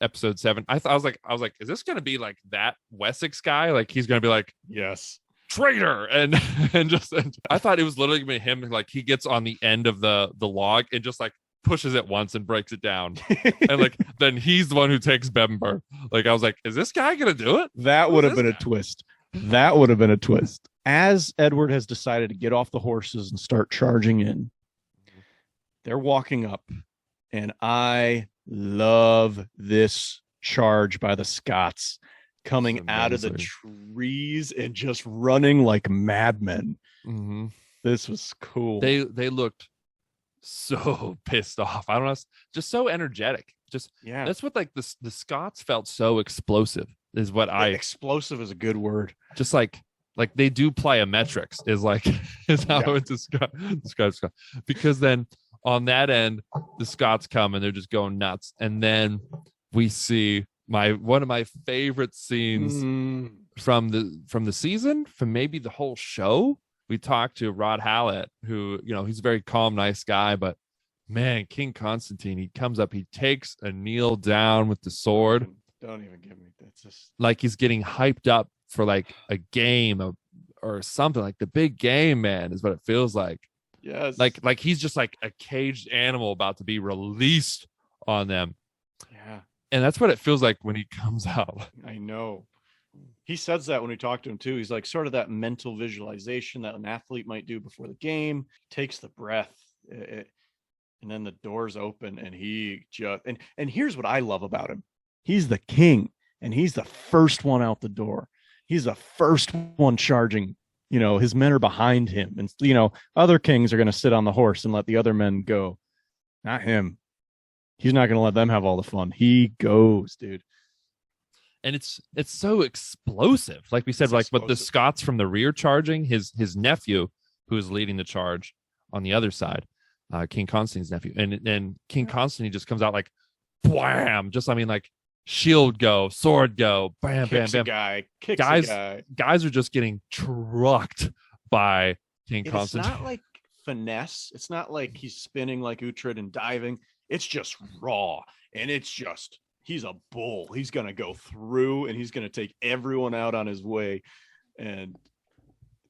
[SPEAKER 2] episode 7. I was like, is this gonna be like that Wessex guy? Like he's gonna be like,
[SPEAKER 1] yes,
[SPEAKER 2] traitor, and I thought it was literally gonna be him. Like he gets on the end of the log and just like pushes it once and breaks it down, and like then he's the one who takes Bember. Like I was like, is this guy gonna do it?
[SPEAKER 1] That would have been a twist. That would have been a twist. As Edward has decided to get off the horses and start charging in, they're walking up, and I love this charge by the Scots coming out of the trees and just running like madmen. This was cool.
[SPEAKER 2] They looked so pissed off. I don't know, just so energetic. Just that's what like the Scots felt so explosive. Is what
[SPEAKER 1] explosive is a good word.
[SPEAKER 2] Just like they do plyometrics is how I would describe Scott. Because then on that end, the Scots come and they're just going nuts. And then we see one of my favorite scenes from the season, from maybe the whole show, we talked to Rod Hallett, who, he's a very calm, nice guy, but man, King Constantine, he comes up, he takes a kneel down with the sword.
[SPEAKER 1] Don't even give me that's just
[SPEAKER 2] like he's getting hyped up for like a game or something, like the big game, man, is what it feels like.
[SPEAKER 1] Yes.
[SPEAKER 2] Like he's just like a caged animal about to be released on them.
[SPEAKER 1] Yeah.
[SPEAKER 2] And that's what it feels like when he comes out.
[SPEAKER 1] I know. He says that when we talk to him too. He's like sort of that mental visualization that an athlete might do before the game, takes the breath, and then the doors open and he just, and here's what I love about him. He's the king and he's the first one out the door. He's the first one charging. His men are behind him, and other kings are going to sit on the horse and let the other men go. Not him. He's not going to let them have all the fun. He goes, dude.
[SPEAKER 2] And it's so explosive. Like we said, like with the Scots from the rear charging, his nephew, who is leading the charge on the other side, King Constantine's nephew, and then King Constantine just comes out like, wham! Just like shield go, sword go, bam,
[SPEAKER 1] Kicks
[SPEAKER 2] bam,
[SPEAKER 1] a
[SPEAKER 2] bam.
[SPEAKER 1] guy.
[SPEAKER 2] Guys are just getting trucked by King Constantine.
[SPEAKER 1] It's not like finesse. It's not like he's spinning like Uhtred and diving. It's just raw, and it's just he's a bull. He's gonna go through, and he's gonna take everyone out on his way, and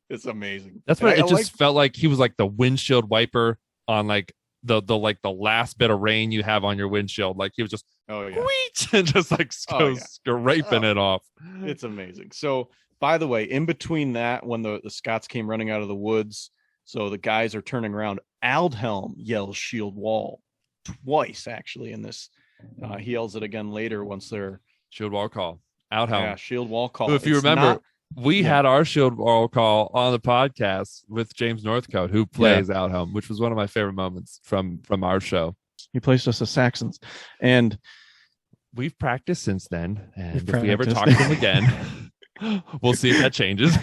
[SPEAKER 1] it's amazing.
[SPEAKER 2] That's what it just felt like. He was like the windshield wiper on like the last bit of rain you have on your windshield. Like he was just wheat, and just like goes scraping it off.
[SPEAKER 1] It's amazing. So by the way, in between that, when the Scots came running out of the woods, so the guys are turning around, Aethelhelm yells shield wall twice actually in this. He yells it again later once they're
[SPEAKER 2] shield wall call. Aethelhelm.
[SPEAKER 1] Yeah, shield wall call.
[SPEAKER 2] Who, if you remember, we had our shield wall call on the podcast with James Northcote, who plays Aethelhelm, which was one of my favorite moments from our show.
[SPEAKER 1] He placed us as Saxons, and
[SPEAKER 2] we've practiced since then. And if we ever talk to him again, we'll see if that changes.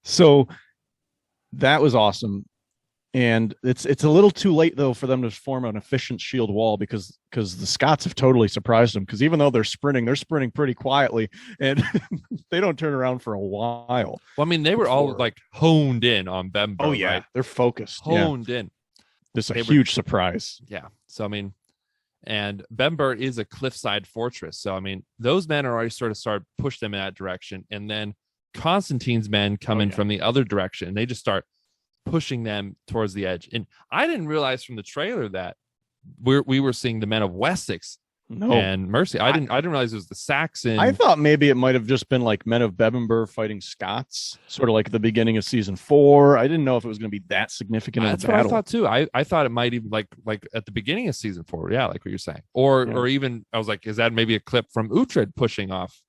[SPEAKER 1] So that was awesome. And it's a little too late though for them to form an efficient shield wall because the Scots have totally surprised them, because even though they're sprinting pretty quietly, and they don't turn around for a while.
[SPEAKER 2] Well, I mean, they were all like honed in on Bember.
[SPEAKER 1] Oh yeah, right? They're focused,
[SPEAKER 2] honed in.
[SPEAKER 1] This is a huge surprise.
[SPEAKER 2] Yeah. So I mean, and Bember is a cliffside fortress. So I mean, those men are already sort of start push them in that direction, and then Constantine's men come in from the other direction, and they just start pushing them towards the edge. And I didn't realize from the trailer that we were seeing the men of Wessex and Mercia. I didn't realize it was the Saxon.
[SPEAKER 1] I thought maybe it might have just been like men of Bebbanburg fighting Scots, sort of like at the beginning of season 4. I didn't know if it was going to be that significant.
[SPEAKER 2] That's what I thought too. I thought it might even like at the beginning of season 4. Yeah, like what you're saying. Or even I was like, is that maybe a clip from Uhtred pushing off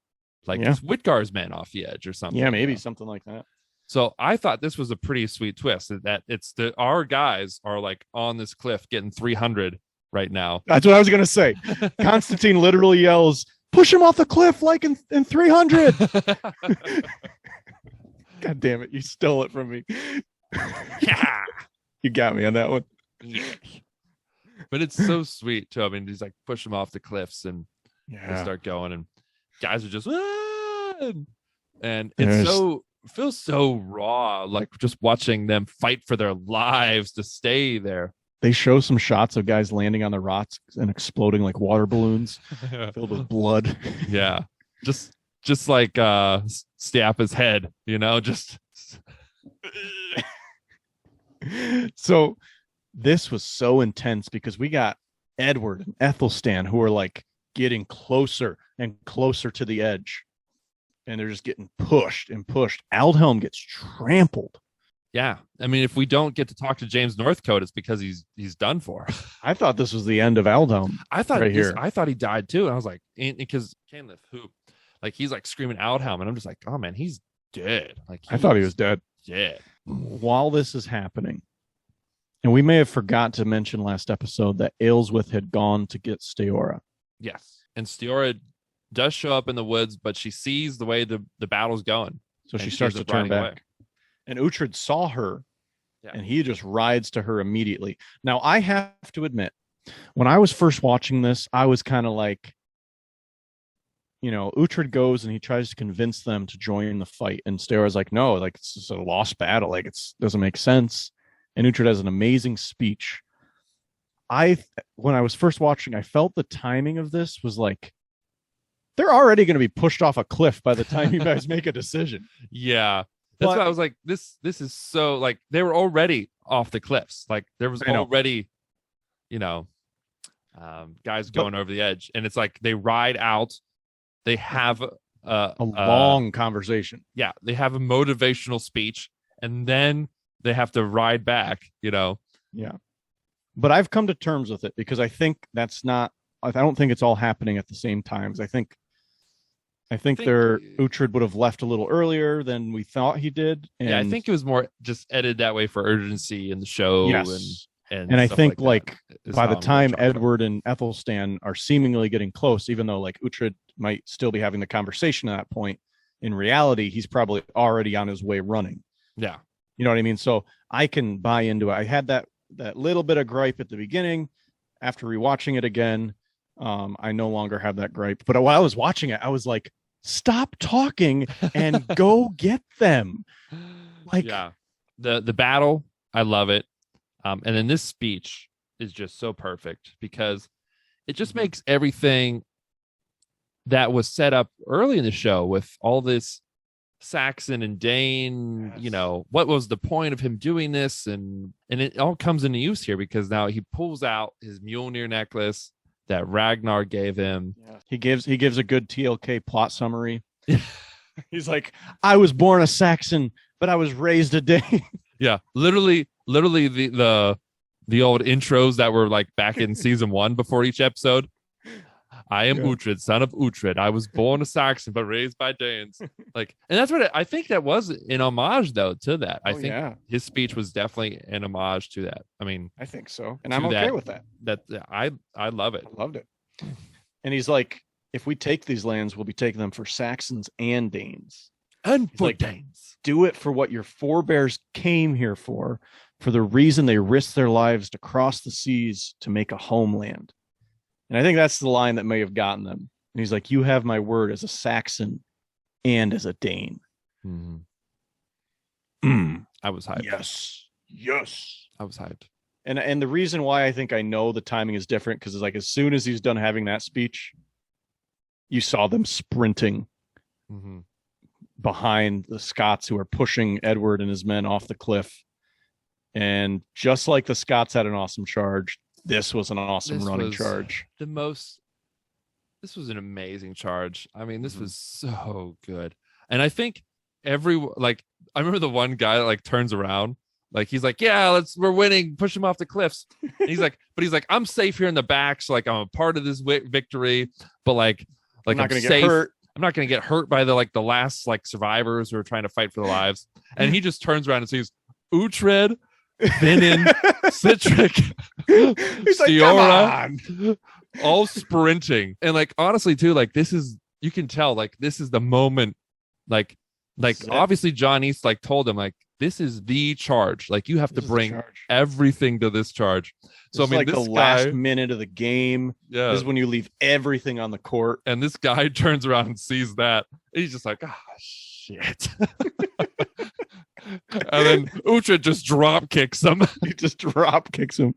[SPEAKER 2] like Whitgar's men off the edge or something?
[SPEAKER 1] Yeah, maybe something like that.
[SPEAKER 2] So I thought this was a pretty sweet twist, that it's our guys are like on this cliff getting 300 right now.
[SPEAKER 1] That's what I was going to say. Constantine literally yells, push him off the cliff like in 300. God damn it. You stole it from me.
[SPEAKER 2] Yeah.
[SPEAKER 1] You got me on that one.
[SPEAKER 2] Yeah. But it's so sweet too. I mean, he's like push him off the cliffs and they start going, and guys are just, and it's feels so raw, like just watching them fight for their lives to stay there.
[SPEAKER 1] They show some shots of guys landing on the rocks and exploding like water balloons filled with blood.
[SPEAKER 2] Yeah, just like Stiapa's head, just.
[SPEAKER 1] So this was so intense because we got Edward and Aethelstan who are like getting closer and closer to the edge. And they're just getting pushed and pushed. Aethelhelm gets trampled.
[SPEAKER 2] Yeah. I mean, if we don't get to talk to James Northcote, it's because he's done for.
[SPEAKER 1] I thought this was the end of Aethelhelm.
[SPEAKER 2] I thought he died too. And I was like, because Canlith, who, like, he's like screaming Aethelhelm, and I'm just like, oh man, he's dead. Like,
[SPEAKER 1] I thought he was dead.
[SPEAKER 2] Dead.
[SPEAKER 1] While this is happening, and we may have forgot to mention last episode that Aelswith had gone to get Steora.
[SPEAKER 2] Yes. And Steora does show up in the woods, but she sees the way the battle's going,
[SPEAKER 1] so she starts to turn back away. And Uhtred saw her, and he just rides to her immediately. Now I have to admit, when I was first watching this, I was kind of like, Uhtred goes and he tries to convince them to join the fight, and Steora's like, no, like it's just a lost battle, like it's doesn't make sense. And Uhtred has an amazing speech. When I was first watching, I felt the timing of this was like they're already going to be pushed off a cliff by the time you guys make a decision.
[SPEAKER 2] Yeah. That's why I was like, this is so like they were already off the cliffs. Like there was already, guys going over the edge, and it's like they ride out. They have a
[SPEAKER 1] long conversation.
[SPEAKER 2] Yeah, they have a motivational speech, and then they have to ride back. Yeah.
[SPEAKER 1] But I've come to terms with it because I think that's not. I don't think it's all happening at the same times. I think Uhtred would have left a little earlier than we thought he did. And
[SPEAKER 2] I think it was more just edited that way for urgency in the show.
[SPEAKER 1] Yes. And I think like by the time Edward and Aethelstan are seemingly getting close, even though like Uhtred might still be having the conversation at that point, in reality, he's probably already on his way running.
[SPEAKER 2] Yeah.
[SPEAKER 1] You know what I mean? So I can buy into it. I had that little bit of gripe at the beginning. After rewatching it again, I no longer have that gripe. But while I was watching it, I was like, stop talking and go get them. Like,
[SPEAKER 2] yeah, the battle, I love it. And then this speech is just so perfect because it just makes everything that was set up early in the show with all this Saxon and Dane, what was the point of him doing this? And it all comes into use here because now he pulls out his Mjolnir necklace that Ragnar gave him.
[SPEAKER 1] Yeah. He gives a good TLK plot summary. He's like, I was born a Saxon, but I was raised a Dane.
[SPEAKER 2] Yeah, literally the old intros that were like back in season 1 before each episode. I am Uhtred, son of Uhtred. I was born a Saxon, but raised by Danes. Like, and that's what I think that was an homage though to that. I think his speech was definitely an homage to that. I mean,
[SPEAKER 1] I think so, and I'm okay with that.
[SPEAKER 2] I love it.
[SPEAKER 1] I loved it. And he's like, if we take these lands, we'll be taking them for Saxons and Danes.
[SPEAKER 2] And for Danes.
[SPEAKER 1] Do it for what your forebears came here for the reason they risked their lives to cross the seas to make a homeland. And I think that's the line that may have gotten them. And he's like, you have my word as a Saxon and as a Dane.
[SPEAKER 2] Mm-hmm. I was hyped.
[SPEAKER 1] Yes.
[SPEAKER 2] I was hyped.
[SPEAKER 1] And the reason why I think I know the timing is different, because it's like as soon as he's done having that speech, you saw them sprinting behind the Scots who are pushing Edward and his men off the cliff. And just like the Scots had an awesome charge, this was an awesome running charge.
[SPEAKER 2] This was an amazing charge. I mean, this was so good. And I think I remember the one guy that like turns around, like he's like, yeah, we're winning, push him off the cliffs. And he's like, I'm safe here in the back, so like I'm a part of this victory, but like
[SPEAKER 1] I'm not gonna get hurt.
[SPEAKER 2] I'm not going to get hurt by the last like survivors who are trying to fight for their lives. And he just turns around and sees Uhtred, Vinin, Citric, Steora, all sprinting. And like honestly too, like you can tell like this is the moment. Like obviously John East like told him like this is the charge. Like you have to bring everything to this charge. So I mean,
[SPEAKER 1] like the last minute of the game.
[SPEAKER 2] Yeah,
[SPEAKER 1] this is when you leave everything on the court.
[SPEAKER 2] And this guy turns around and sees that. And he's just like, shit. And then Uhtred just drop kicks him.
[SPEAKER 1] He just drop kicks him.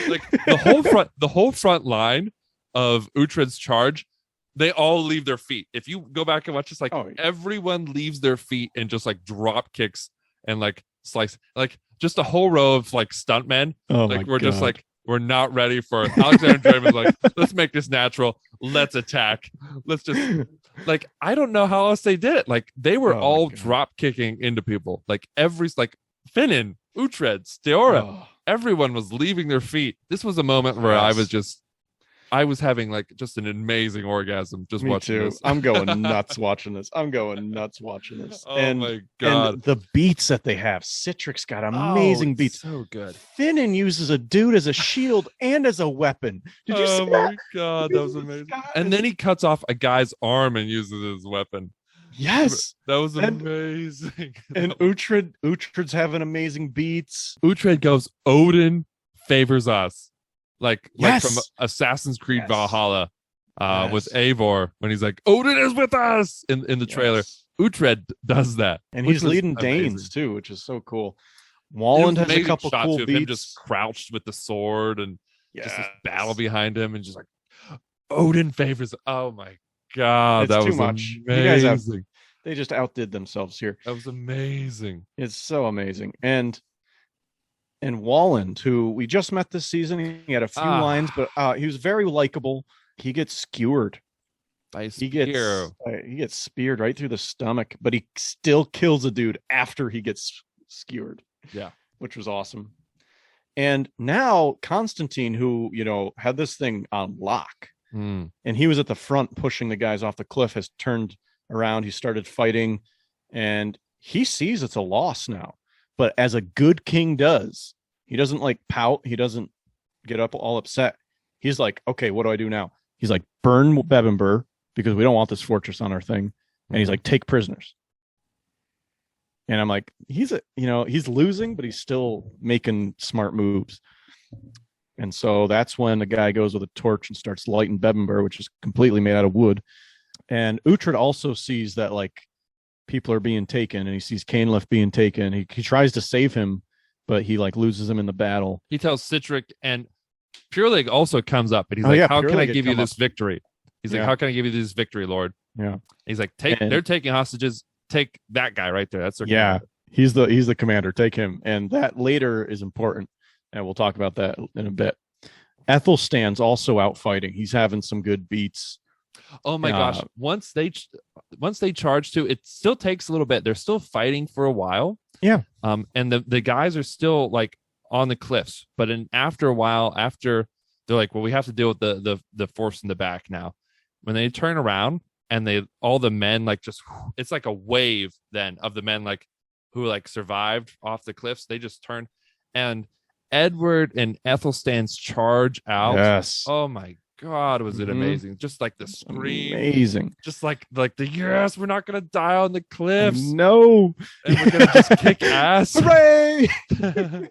[SPEAKER 2] Like the whole front line of Uhtred's charge, they all leave their feet. If you go back and watch this, like everyone leaves their feet and just like drop kicks and like slice, like just a whole row of like stuntmen. Like we're just like, we're not ready for it. Alexander Draymond's like, let's make this natural. Let's attack. Let's just like, I don't know how else they did it. Like they were all drop kicking into people. Like Finnan, Uhtred, Steora, everyone was leaving their feet. This was a moment where I was having like just an amazing orgasm just watching this.
[SPEAKER 1] I'm going nuts watching this. Oh my god. And the beats that they have. Citric's got amazing beats.
[SPEAKER 2] So good.
[SPEAKER 1] Finnan uses a dude as a shield and as a weapon. Did you see that? Oh my
[SPEAKER 2] god, that was amazing. And then he cuts off a guy's arm and uses it as a weapon.
[SPEAKER 1] Yes.
[SPEAKER 2] That was amazing.
[SPEAKER 1] And Uhtred's having amazing beats.
[SPEAKER 2] Uhtred goes, Odin favors us. Like from Assassin's Creed Valhalla. with Eivor when he's like, Odin is with us in the trailer.
[SPEAKER 1] Yes.
[SPEAKER 2] Uhtred does that.
[SPEAKER 1] And
[SPEAKER 2] which
[SPEAKER 1] he's
[SPEAKER 2] was
[SPEAKER 1] leading
[SPEAKER 2] amazing.
[SPEAKER 1] Danes too, which is so cool.
[SPEAKER 2] It
[SPEAKER 1] Walland
[SPEAKER 2] was
[SPEAKER 1] has a
[SPEAKER 2] amazing
[SPEAKER 1] couple
[SPEAKER 2] shots
[SPEAKER 1] cool
[SPEAKER 2] of him
[SPEAKER 1] beats.
[SPEAKER 2] just crouched with the sword and just this
[SPEAKER 1] Yes.
[SPEAKER 2] battle behind him and just like Odin favors. Oh my god,
[SPEAKER 1] It's
[SPEAKER 2] that
[SPEAKER 1] too
[SPEAKER 2] was
[SPEAKER 1] much. You
[SPEAKER 2] amazing.
[SPEAKER 1] guys they just outdid themselves here.
[SPEAKER 2] That was amazing.
[SPEAKER 1] It's so amazing. And Walland, who we just met this season, he had a few lines, but he was very likable. He gets skewered. He gets speared right through the stomach, but he still kills a dude after he gets skewered.
[SPEAKER 2] Yeah,
[SPEAKER 1] which was awesome. And now Constantine, who had this thing on lock, and he was at the front pushing the guys off the cliff, has turned around. He started fighting, and he sees it's a loss now. But as a good king does, he doesn't like pout. He doesn't get up all upset. He's like, okay, what do I do now? He's like, burn Bebbanburg, because we don't want this fortress on our thing. And he's like, take prisoners. And I'm like, he's losing, but he's still making smart moves. And so that's when the guy goes with a torch and starts lighting Bebbanburg, which is completely made out of wood. And Uhtred also sees that like people are being taken, and he sees Cainlef being taken. He tries to save him, but he like loses him in the battle.
[SPEAKER 2] He tells Citric, and Purelig also comes up, and he's like, how can I give you this victory? He's like, how can I give you this victory, Lord?
[SPEAKER 1] Yeah.
[SPEAKER 2] He's like, they're taking hostages. Take that guy right there. That's their commander.
[SPEAKER 1] He's the commander. Take him. And that later is important, and we'll talk about that in a bit. Aethelstan's also out fighting. He's having some good beats.
[SPEAKER 2] Oh my gosh! Once they charge to, it still takes a little bit. They're still fighting for a while.
[SPEAKER 1] Yeah.
[SPEAKER 2] And the guys are still like on the cliffs, but after a while, after they're like, well, we have to deal with the force in the back now. When they turn around and all the men like just, it's like a wave then of the men like who like survived off the cliffs. They just turn, and Edward and Ethelstan's charge out.
[SPEAKER 1] Yes.
[SPEAKER 2] Oh my God, was it amazing? Just like the scream,
[SPEAKER 1] amazing.
[SPEAKER 2] Just like the yes, we're not gonna die on the cliffs.
[SPEAKER 1] No,
[SPEAKER 2] and we're gonna just kick ass.
[SPEAKER 1] Hooray! It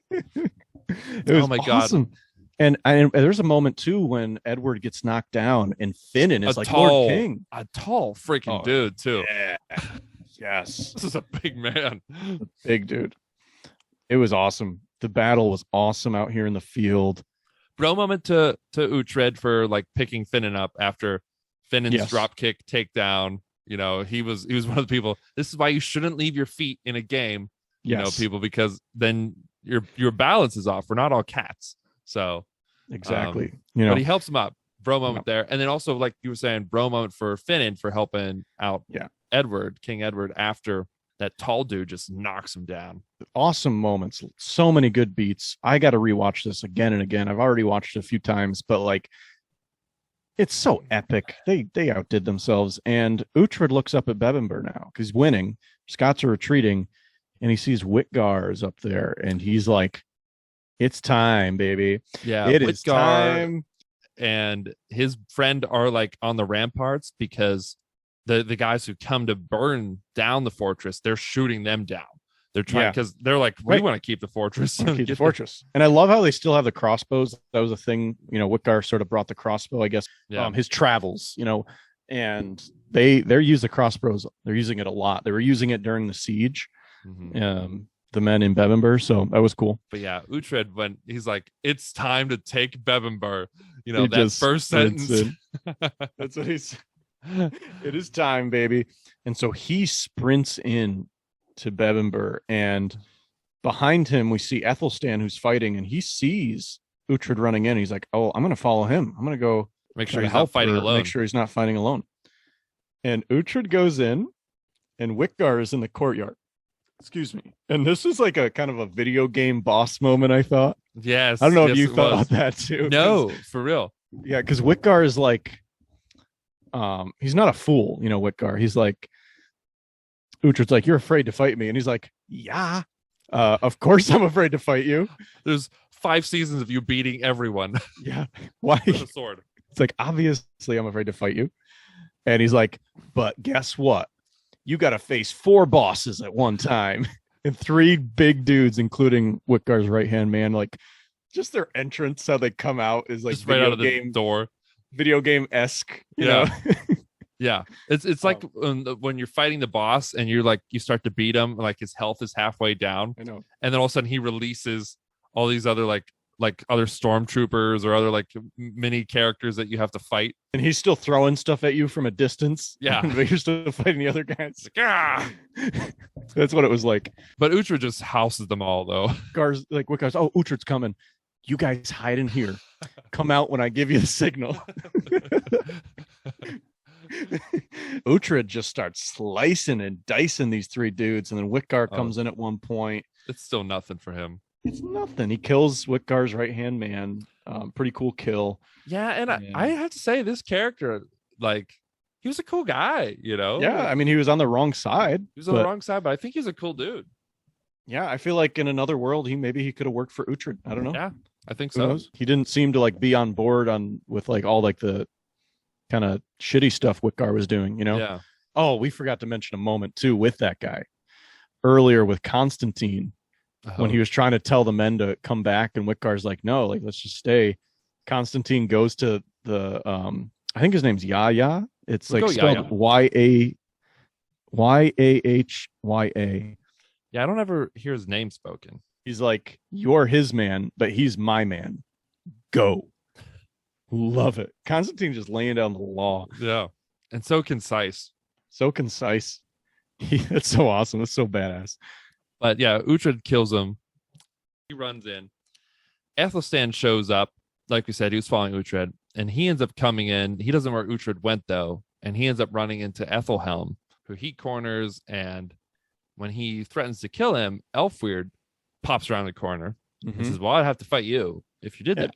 [SPEAKER 1] was awesome.
[SPEAKER 2] God.
[SPEAKER 1] And there's a moment too when Edward gets knocked down, and Finan is like Lord King,
[SPEAKER 2] a tall freaking dude too.
[SPEAKER 1] Yeah. Yes,
[SPEAKER 2] this is a big man,
[SPEAKER 1] big dude. It was awesome. The battle was awesome out here in the field.
[SPEAKER 2] Bro moment to Uhtred for like picking Finan up after Finan's drop kick takedown. He was one of the people. This is why you shouldn't leave your feet in a game. People, because then your balance is off. We're not all cats. So
[SPEAKER 1] exactly.
[SPEAKER 2] But he helps him up. Bro moment there, and then also like you were saying, bro moment for Finan for helping out. King Edward after that tall dude just knocks him down.
[SPEAKER 1] Awesome moments. So many good beats. I got to rewatch this again and again. I've already watched it a few times, but like, it's so epic. They outdid themselves. And Uhtred looks up at Bebbanburg now because he's winning. Scots are retreating, and he sees Whitgar is up there, and he's like, "It's time, baby.
[SPEAKER 2] Yeah,
[SPEAKER 1] it is time."
[SPEAKER 2] And his friend are like on the ramparts because the guys who come to burn down the fortress, they're shooting them down. They're trying because they're like, we want to keep the fortress.
[SPEAKER 1] Keep the fortress. And I love how they still have the crossbows. That was a thing, Whitgar sort of brought the crossbow, I guess, his travels, and they're using the crossbows. They're using it a lot. They were using it during the siege, the men in Bebbanburg. So that was cool.
[SPEAKER 2] But yeah, Uhtred, when he's like, it's time to take Bebbanburg, that first sentence.
[SPEAKER 1] That's what he's it is time, baby. And so he sprints in to Bebbanburg, and behind him we see Aethelstan, who's fighting, and he sees Uhtred running in. He's like, oh, I'm gonna follow him. I'm gonna go
[SPEAKER 2] make sure he's not fighting alone.
[SPEAKER 1] Make sure he's not fighting alone. And Uhtred goes in, and Whitgar is in the courtyard. Excuse me. And this is like a kind of a video game boss moment, I thought.
[SPEAKER 2] Yes.
[SPEAKER 1] I don't know if you thought that too.
[SPEAKER 2] No, for real.
[SPEAKER 1] Yeah, because Whitgar is like, he's not a fool, Whitgar. He's like, Uhtred's like, you're afraid to fight me, and he's like, yeah, of course I'm afraid to fight you.
[SPEAKER 2] There's 5 seasons of you beating everyone.
[SPEAKER 1] Yeah, why?
[SPEAKER 2] With a sword.
[SPEAKER 1] It's like, obviously I'm afraid to fight you, and he's like, but guess what? You got to face 4 bosses at one time, and 3 big dudes, including Whitgar's right hand man. Like, just their entrance, how they come out is like
[SPEAKER 2] just right out of the door.
[SPEAKER 1] video game-esque, you
[SPEAKER 2] Yeah.
[SPEAKER 1] know.
[SPEAKER 2] Yeah, it's like when you're fighting the boss and you're like you start to beat him, like his health is halfway down,
[SPEAKER 1] I know.
[SPEAKER 2] and then all of a sudden he releases all these other like other stormtroopers or other like mini characters that you have to fight.
[SPEAKER 1] And he's still throwing stuff at you from a distance.
[SPEAKER 2] Yeah.
[SPEAKER 1] But you're still fighting the other guys.
[SPEAKER 2] Like, ah!
[SPEAKER 1] That's what it was like.
[SPEAKER 2] But Uhtred just houses them all though.
[SPEAKER 1] Gar's like, what guys? Oh, Uhtred's coming. You guys hide in here. Come out when I give you the signal. Uhtred just starts slicing and dicing these three dudes, and then Wickgar comes in at one point.
[SPEAKER 2] It's still nothing for him.
[SPEAKER 1] It's nothing. He kills Wickgar's right-hand man. Pretty cool kill.
[SPEAKER 2] Yeah, and I have to say, this character, like, he was a cool guy, you know?
[SPEAKER 1] Yeah, I mean, he was on the wrong side.
[SPEAKER 2] He was on the wrong side, but I think he's a cool dude.
[SPEAKER 1] Yeah, I feel like in another world, maybe he could have worked for Uhtred. I don't know.
[SPEAKER 2] Yeah, I think
[SPEAKER 1] Who
[SPEAKER 2] so.
[SPEAKER 1] knows? He didn't seem to like be on board with like all like the kind of shitty stuff Wickgar was doing, you know?
[SPEAKER 2] Yeah.
[SPEAKER 1] Oh, we forgot to mention a moment too with that guy earlier with Constantine when he was trying to tell the men to come back, and Wickgar's like, no, like let's just stay. Constantine goes to the I think his name's Yahya. It's like spelled Yahya.
[SPEAKER 2] Yeah, I don't ever hear his name spoken.
[SPEAKER 1] He's like, you're his man, but he's my man. Go. Love it. Constantine just laying down the law.
[SPEAKER 2] Yeah. And so concise.
[SPEAKER 1] So concise. That's so awesome. That's so badass.
[SPEAKER 2] But yeah, Uhtred kills him. He runs in. Aethelstan shows up. Like we said, he was following Uhtred. And he ends up coming in. He doesn't know where Uhtred went, though. And he ends up running into Aethelhelm, who he corners. And when he threatens to kill him, Elfweird pops around the corner and says, well, I'd have to fight you if you did that.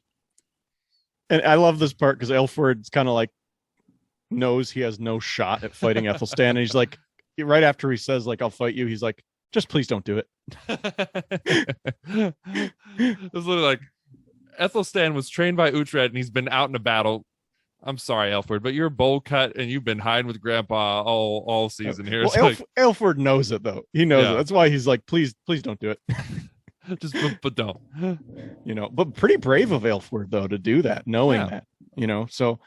[SPEAKER 1] And I love this part because Elfweir's kind of like knows he has no shot at fighting Aethelstan. And he's like, right after he says, like, I'll fight you, he's like, just please don't do it.
[SPEAKER 2] It was literally like, Aethelstan was trained by Uhtred and he's been out in a battle. I'm sorry, Elfweird, but you're bowl cut and you've been hiding with Grandpa all season here.
[SPEAKER 1] Well, Elfweird knows it though. He knows it. That's why he's like, please don't do it.
[SPEAKER 2] Just but don't.
[SPEAKER 1] You know, but pretty brave of Aelfweird though to do that, knowing that, you know. So,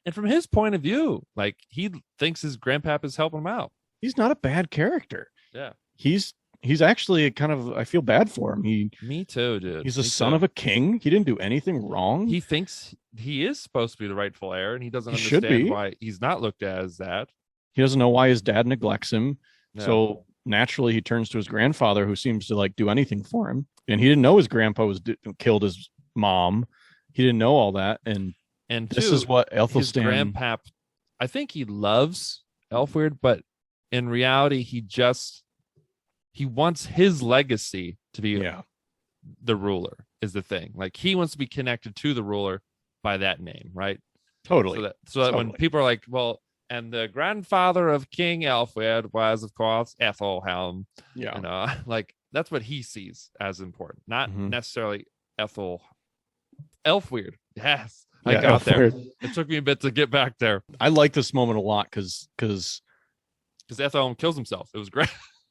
[SPEAKER 2] and from his point of view, like he thinks his grandpap is helping him out.
[SPEAKER 1] He's not a bad character.
[SPEAKER 2] Yeah,
[SPEAKER 1] he's actually kind of, I feel bad for him.
[SPEAKER 2] Me too, dude.
[SPEAKER 1] He's a son of a king. He didn't do anything wrong.
[SPEAKER 2] He thinks he is supposed to be the rightful heir, and he doesn't understand why he's not looked at as that. He
[SPEAKER 1] doesn't know why his dad neglects him. No. So naturally he turns to his grandfather, who seems to like do anything for him. And he didn't know his grandpa killed his mom. He didn't know all that. And this is what Aethelstan,
[SPEAKER 2] his grandpap, I think he loves Elfweird, but in reality, he wants his legacy to be the ruler is the thing. Like he wants to be connected to the ruler by that name, right?
[SPEAKER 1] Totally.
[SPEAKER 2] So that when people are like, well, and the grandfather of King Elfweird was, of course, Aethelhelm.
[SPEAKER 1] Yeah.
[SPEAKER 2] You know, like that's what he sees as important, not necessarily Elfweird. Yes. I got there. It took me a bit to get back there.
[SPEAKER 1] I like this moment a lot because
[SPEAKER 2] Aethelhelm kills himself. It was great.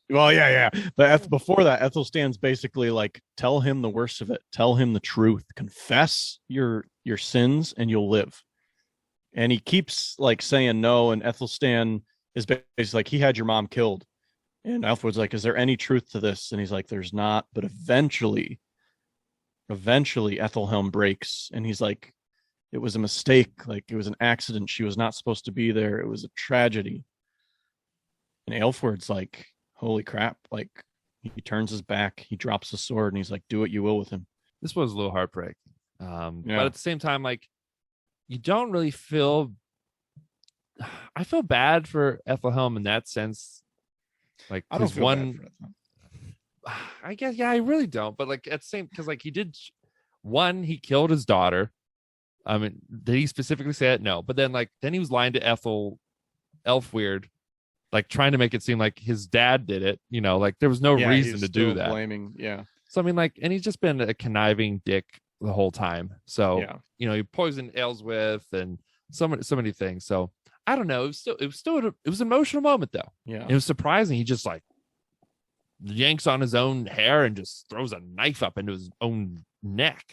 [SPEAKER 1] Well, yeah. But before that, Ethelstan's basically like, tell him the worst of it. Tell him the truth. Confess your sins and you'll live. And he keeps like saying no. And Aethelstan is basically like, he had your mom killed. And Elfweir's like, is there any truth to this? And he's like, there's not. But eventually Aethelhelm breaks. And he's like, it was a mistake. Like it was an accident. She was not supposed to be there. It was a tragedy. And Aelfweir's like, holy crap. Like he turns his back. He drops the sword and he's like, do what you will with him.
[SPEAKER 2] This was a little heartbreaking. But at the same time, like, you don't really I feel bad for Aethelhelm in that sense. Like,
[SPEAKER 1] I don't feel bad for
[SPEAKER 2] I guess, I really don't. But like at the same, because like he he killed his daughter. I mean, did he specifically say it? No. But then he was lying to Elfweird, like trying to make it seem like his dad did it. You know, like there was no reason to do that.
[SPEAKER 1] Blaming,
[SPEAKER 2] So I mean, like, and he's just been a conniving dick the whole time. So you know, he poisoned Aelswith and so many things. So I don't know. It was an emotional moment though.
[SPEAKER 1] Yeah,
[SPEAKER 2] it was surprising. He just like yanks on his own hair and just throws a knife up into his own neck.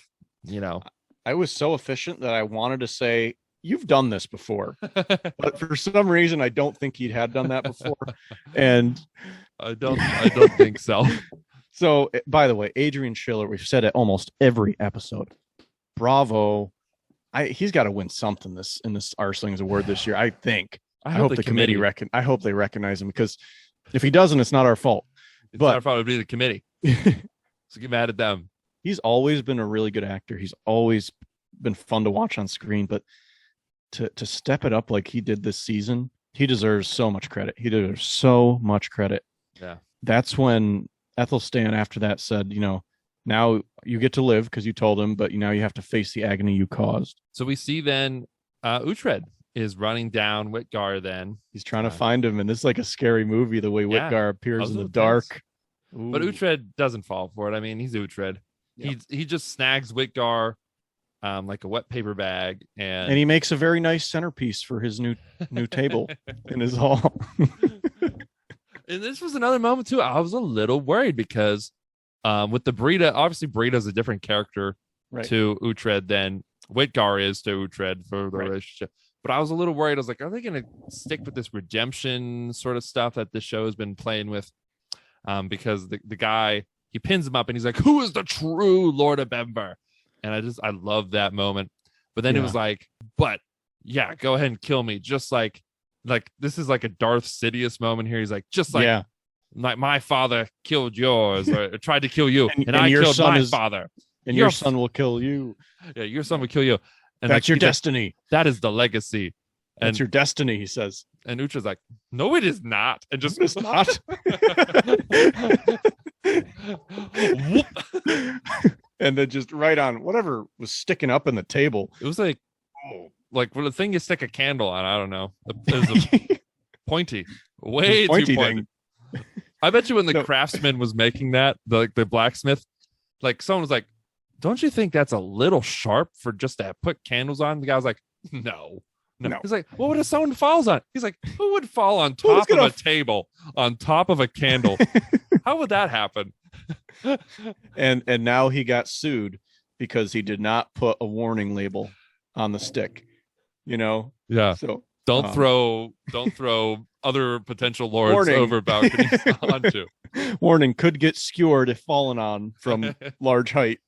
[SPEAKER 2] You know,
[SPEAKER 1] I was so efficient that I wanted to say you've done this before, but for some reason I don't think he had done that before. And
[SPEAKER 2] I don't think so.
[SPEAKER 1] So, by the way, Adrian Schiller, we've said it almost every episode. Bravo. He's got to win something in this Arslings Award this year, I think. I hope the committee I hope they recognize him, because if he doesn't, it's not our fault.
[SPEAKER 2] Our fault. It'd be the committee. So get mad at them.
[SPEAKER 1] He's always been a really good actor. He's always been fun to watch on screen, but to step it up like he did this season, he deserves so much credit. He deserves so much credit.
[SPEAKER 2] Yeah. That's
[SPEAKER 1] when Aethelstan after that said, now you get to live because you told him, but now you have to face the agony you caused.
[SPEAKER 2] So we see then Uhtred is running down Whitgar. Then
[SPEAKER 1] he's trying to find him, and this is like a scary movie, the way Whitgar appears in the dark.
[SPEAKER 2] But Uhtred doesn't fall for it. I mean, he's Uhtred. Yep. He just snags Whitgar like a wet paper bag, and
[SPEAKER 1] he makes a very nice centerpiece for his new table in his hall.
[SPEAKER 2] And this was another moment too. I was a little worried because with the Brita, obviously Brita's a different character to Uhtred than Whitgar is to Uhtred for the relationship. But I was a little worried. I was like, are they going to stick with this redemption sort of stuff that this show has been playing with? Because the guy, he pins him up and he's like, who is the true Lord of Bember? And I love that moment. But then it was like, but yeah, go ahead and kill me. Just like this is like a Darth Sidious moment here. He's like, just like my father killed yours or tried to kill you, and I killed my father.
[SPEAKER 1] And your son will kill you.
[SPEAKER 2] Yeah, your son will kill you. And
[SPEAKER 1] that's your destiny.
[SPEAKER 2] That is the legacy.
[SPEAKER 1] That's your destiny, he says.
[SPEAKER 2] And Uhtred's like, no, it is not. And just
[SPEAKER 1] it's not. And then just right on whatever was sticking up in the table.
[SPEAKER 2] It was like when the thing you stick a candle on. I don't know. It was a pointy, way too pointy. I bet you when the craftsman was making that, the blacksmith, like someone was like, don't you think that's a little sharp for just to put candles on? The guy was like, no. He's like, well, what if someone falls on? He's like, who would fall on top of a table, on top of a candle? How would that happen?
[SPEAKER 1] And now he got sued because he did not put a warning label on the stick.
[SPEAKER 2] Yeah.
[SPEAKER 1] So
[SPEAKER 2] don't throw other potential lords over balconies onto.
[SPEAKER 1] Warning: could get skewered if fallen on from large height.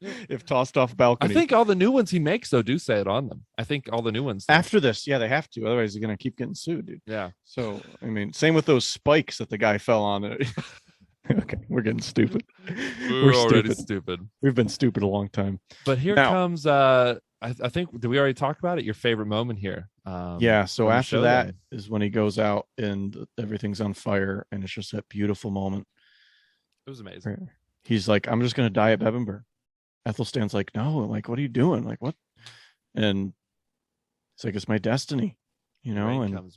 [SPEAKER 1] If tossed off balcony.
[SPEAKER 2] I think all the new ones he makes though do say it on them. I think all the new ones
[SPEAKER 1] after this, they have to, otherwise they're gonna keep getting sued, dude.
[SPEAKER 2] Yeah.
[SPEAKER 1] So I mean, same with those spikes that the guy fell on. Okay, we're getting stupid.
[SPEAKER 2] We're already stupid.
[SPEAKER 1] We've been stupid a long time.
[SPEAKER 2] But here comes I think, did we already talk about it? Your favorite moment here.
[SPEAKER 1] So after that is when he goes out and everything's on fire, and it's just that beautiful moment.
[SPEAKER 2] It was amazing.
[SPEAKER 1] He's like, I'm just gonna die at Bebbanburg. Ethelstan's like, no, like, what are you doing? Like, what? And it's like, it's my destiny, and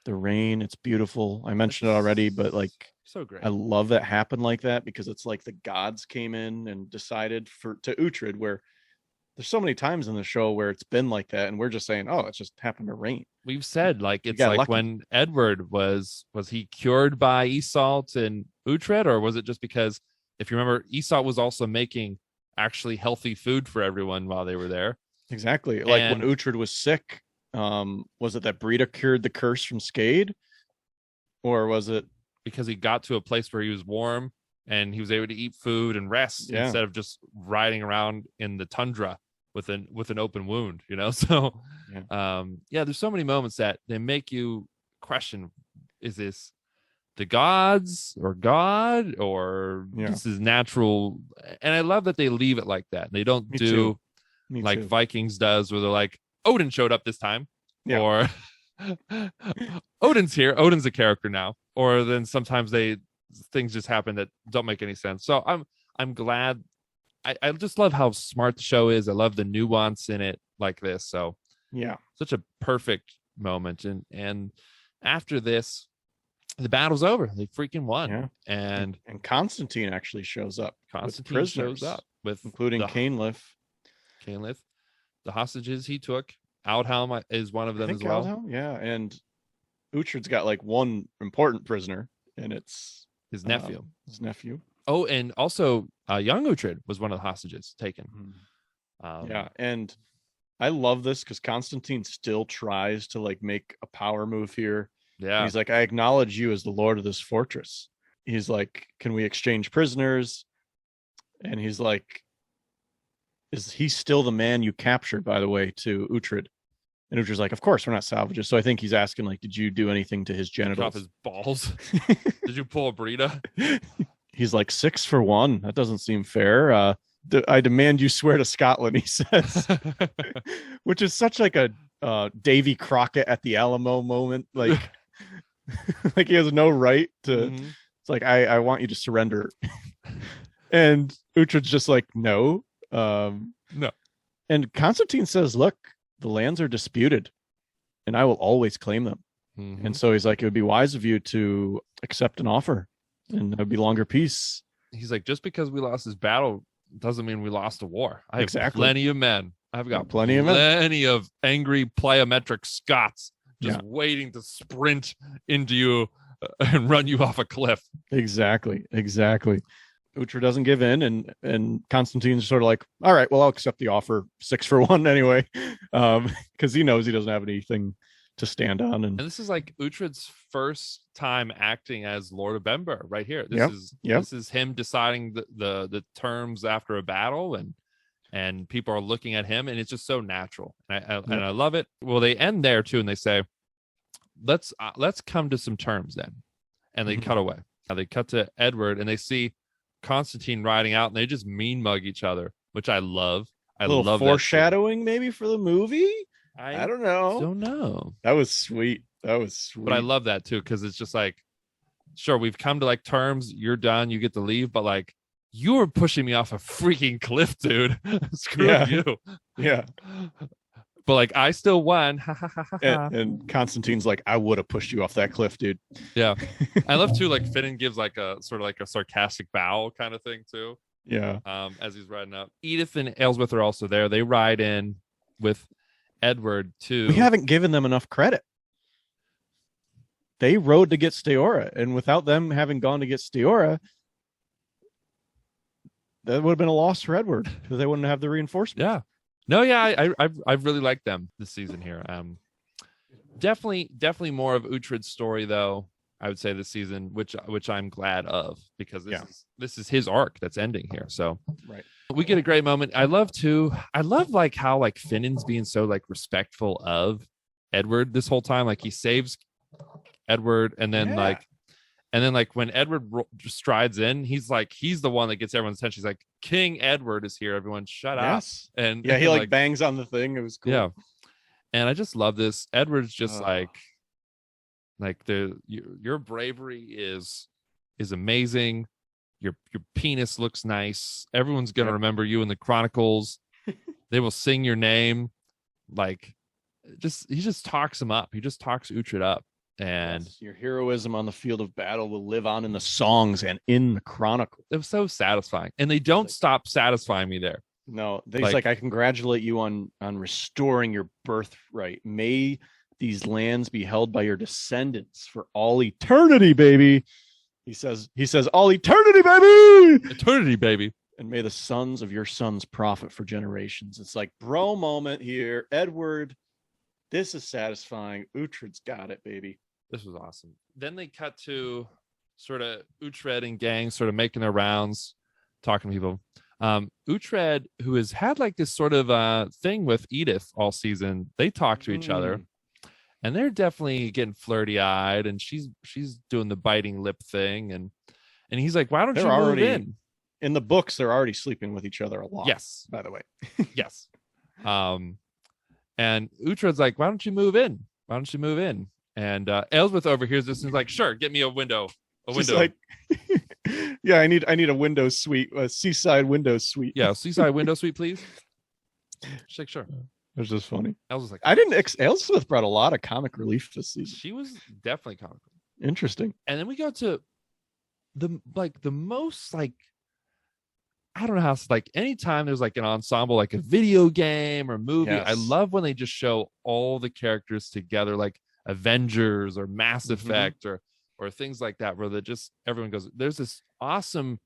[SPEAKER 1] the rain, it's beautiful. I mentioned it already, but like,
[SPEAKER 2] so great.
[SPEAKER 1] I love that happened like that, because it's like the gods came in and decided to Uhtred, where there's so many times in the show where it's been like that, and we're just saying, oh, it just happened to rain.
[SPEAKER 2] We've said like it's like lucky. When Edward was he cured by Iseult and Uhtred, or was it just because, if you remember, Iseult was also making actually healthy food for everyone while they were there.
[SPEAKER 1] Exactly. Like when Uhtred was sick, was it that Brita cured the curse from Skade, or was it
[SPEAKER 2] because he got to a place where he was warm and he was able to eat food and rest instead of just riding around in the tundra with an open wound, So there's so many moments that they make you question, is this the gods or God, or this is natural? And I love that they leave it like that. They don't do like Vikings does, where they're like, Odin showed up this time, or Odin's here. Odin's a character now. Or then sometimes things just happen that don't make any sense. So I'm glad. I just love how smart the show is. I love the nuance in it like this. So such a perfect moment. And after this, the battle's over. They freaking won. And
[SPEAKER 1] Constantine actually shows up.
[SPEAKER 2] Constantine shows up with
[SPEAKER 1] including Cainlith,
[SPEAKER 2] the hostages he took. Aethelhelm is one of them as well.
[SPEAKER 1] Aethelhelm, and Uhtred's got like one important prisoner, and it's
[SPEAKER 2] his nephew. Oh, and also young Uhtred was one of the hostages taken.
[SPEAKER 1] And I love this because Constantine still tries to like make a power move here.
[SPEAKER 2] Yeah.
[SPEAKER 1] He's like, I acknowledge you as the lord of this fortress. He's like, can we exchange prisoners? And he's like, is he still the man you captured, by the way, to Uhtred? And Uhtred's like, of course, we're not salvages. So I think he's asking, like, did you do anything to his genitals?
[SPEAKER 2] Off his balls. Did you pull a burrito?
[SPEAKER 1] He's like, 6 for 1. That doesn't seem fair. I demand you swear to Scotland, he says, which is such like a Davy Crockett at the Alamo moment. Like, like he has no right to. It's like, I want you to surrender. And Uhtred's just like, no.
[SPEAKER 2] No.
[SPEAKER 1] And Constantine says, look, the lands are disputed and I will always claim them. And so he's like, it would be wise of you to accept an offer and there'd be longer peace.
[SPEAKER 2] He's like, just because we lost this battle doesn't mean we lost a war. I have plenty of men. I've got plenty of angry plyometric Scots just waiting to sprint into you and run you off a cliff.
[SPEAKER 1] Exactly. Uhtred doesn't give in, and Constantine's sort of like, all right, well, I'll accept the offer, 6 for 1 anyway, because he knows he doesn't have anything to stand on. And
[SPEAKER 2] this is like Uhtred's first time acting as Lord of Bember right here. This is him deciding the terms after a battle, and people are looking at him, and it's just so natural, and I love it. Well, they end there too, and they say, let's come to some terms then, and they cut away. Now they cut to Edward, and they see Constantine riding out, and they just mean mug each other, which I love. I love
[SPEAKER 1] foreshadowing maybe for the movie. I don't know. That was sweet. But
[SPEAKER 2] I love that too, because it's just like, sure, we've come to like terms. You're done. You get to leave, but like, you were pushing me off a freaking cliff, dude. Screw you.
[SPEAKER 1] Yeah.
[SPEAKER 2] But like, I still won.
[SPEAKER 1] and Constantine's like, I would have pushed you off that cliff, dude.
[SPEAKER 2] Yeah. I love too, like Finnan gives like a sort of like a sarcastic bow kind of thing too.
[SPEAKER 1] Yeah.
[SPEAKER 2] As he's riding up. Edith and Aelswith are also there. They ride in with Edward too.
[SPEAKER 1] We haven't given them enough credit. They rode to get Steora, and without them having gone to get Steora, that would have been a loss for Edward because they wouldn't have the reinforcements.
[SPEAKER 2] Yeah. No, yeah, I've really liked them this season here. Definitely more of Uhtred's story though, I would say this season, which I'm glad of, because this is his arc that's ending here. So
[SPEAKER 1] right.
[SPEAKER 2] We get a great moment. I love like how like Finnan's being so like respectful of Edward this whole time. Like he saves Edward, and then like when Edward strides in, he's the one that gets everyone's attention. He's like, King Edward is here. Everyone shut up. And
[SPEAKER 1] he like bangs on the thing. It was cool.
[SPEAKER 2] Yeah. And I just love this. Edward's just like your bravery is amazing. Your penis looks nice. Everyone's going to remember you in the chronicles. They will sing your name. Like he just talks him up. He just talks Uhtred up. And
[SPEAKER 1] your heroism on the field of battle will live on in the songs and in the chronicle.
[SPEAKER 2] It was so satisfying, and they don't stop satisfying me there.
[SPEAKER 1] No, he's like, I congratulate you on restoring your birthright. May these lands be held by your descendants for all eternity, baby. He says, all eternity, baby.
[SPEAKER 2] Eternity, baby.
[SPEAKER 1] And may the sons of your sons profit for generations. It's like, bro moment here. Edward, this is satisfying. Uhtred's got it, baby.
[SPEAKER 2] This was awesome. Then they cut to sort of Uhtred and gang sort of making their rounds, talking to people. Uhtred, who has had like this sort of thing with Edith all season, they talk to each other, and they're definitely getting flirty-eyed, and she's doing the biting lip thing, and he's like, why don't you move in?
[SPEAKER 1] In the books, they're already sleeping with each other a lot.
[SPEAKER 2] Yes.
[SPEAKER 1] By the way.
[SPEAKER 2] Yes. And Uhtred's like, why don't you move in? And Aelswith overhears this and is like, sure, get me a window.
[SPEAKER 1] Like, yeah, I need a window suite, a seaside window suite.
[SPEAKER 2] Yeah, seaside window suite, please. She's like, sure.
[SPEAKER 1] It was just funny.
[SPEAKER 2] Aelswith's like,
[SPEAKER 1] Aelswith brought a lot of comic relief this season.
[SPEAKER 2] She was definitely comical.
[SPEAKER 1] Interesting.
[SPEAKER 2] And then we go to the most like, I don't know how it's like, anytime there's like an ensemble, like a video game or movie, I love when they just show all the characters together, like Avengers or Mass Effect or things like that, where everyone goes. There's this awesome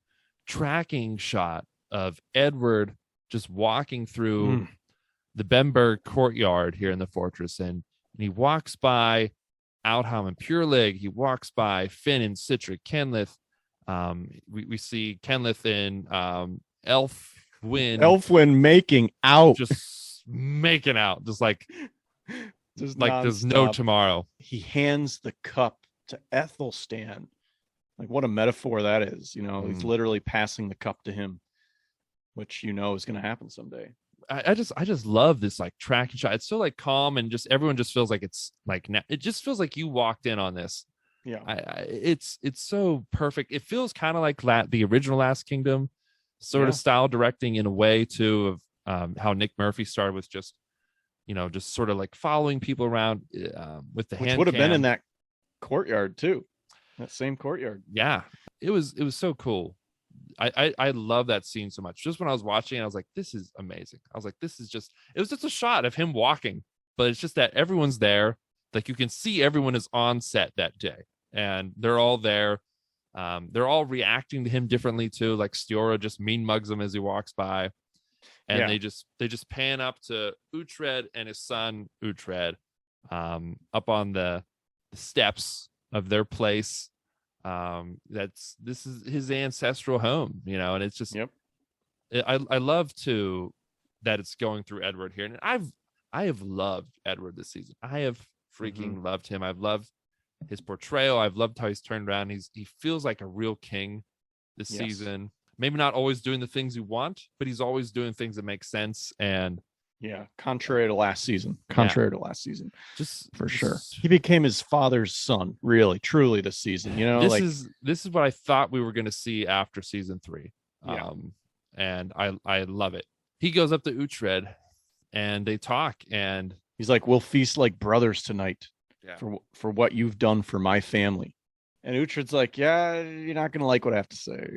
[SPEAKER 2] tracking shot of Edward just walking through the Bemberg courtyard here in the fortress, and he walks by Aethelhelm and Purelig. He walks by Finn and Citra, Kenlith. We see Kenlith in
[SPEAKER 1] Elfwyn making out,
[SPEAKER 2] just making out, just like
[SPEAKER 1] just
[SPEAKER 2] like there's no tomorrow.
[SPEAKER 1] He hands the cup to Aethelstan. Like, what a metaphor that is. He's literally passing the cup to him, which is going to happen someday.
[SPEAKER 2] I just love this like tracking shot. It's so like calm, and just everyone just feels like it's like it just feels like you walked in on this.
[SPEAKER 1] Yeah,
[SPEAKER 2] it's so perfect. It feels kind of like the original Last Kingdom sort of style directing in a way too, of how Nick Murphy started with just sort of like following people around with the hand.
[SPEAKER 1] Which would have been in that courtyard too, that same courtyard.
[SPEAKER 2] Yeah, it was so cool. I love that scene so much. Just when I was watching, I was like, this is amazing. I was like, it was just a shot of him walking, but it's just that everyone's there. Like, you can see everyone is on set that day, and they're all there. They're all reacting to him differently too. Like, Stiora just mean mugs him as he walks by, and they just pan up to Uhtred and his son Uhtred, up on the steps of their place. This is his ancestral home, and it's just I love that it's going through Edward here, and I have loved Edward this season. I have freaking loved him. I've loved his portrayal. I've loved how he's turned around. He feels like a real king this season. Maybe not always doing the things you want, but he's always doing things that make sense. And
[SPEAKER 1] contrary to last season. Just for sure.
[SPEAKER 2] He
[SPEAKER 1] He became his father's son, really, truly this season.
[SPEAKER 2] This is what I thought we were going to see after season 3. And I love it. He goes up to Uhtred and they talk, and
[SPEAKER 1] he's like, we'll feast like brothers tonight for what you've done for my family. And Uhtred's like, yeah, you're not going to like what I have to say.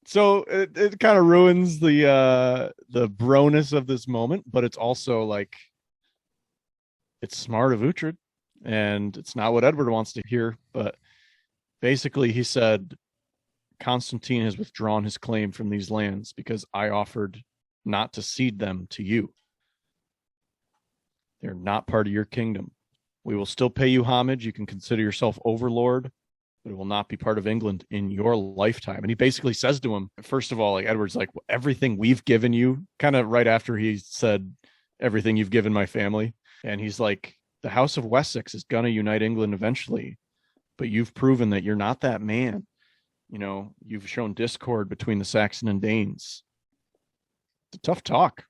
[SPEAKER 1] So it kind of ruins the broness of this moment, but it's also like, it's smart of Uhtred, and it's not what Edward wants to hear. But basically, he said, Constantine has withdrawn his claim from these lands because I offered not to cede them to you. They're not part of your kingdom. We will still pay you homage. You can consider yourself overlord, but it will not be part of England in your lifetime. And he basically says to him, first of all, like, Edward's like, well, everything we've given you, kind of right after he said, everything you've given my family. And he's like, the House of Wessex is going to unite England eventually, but you've proven that you're not that man. You've shown discord between the Saxon and Danes. It's a tough talk.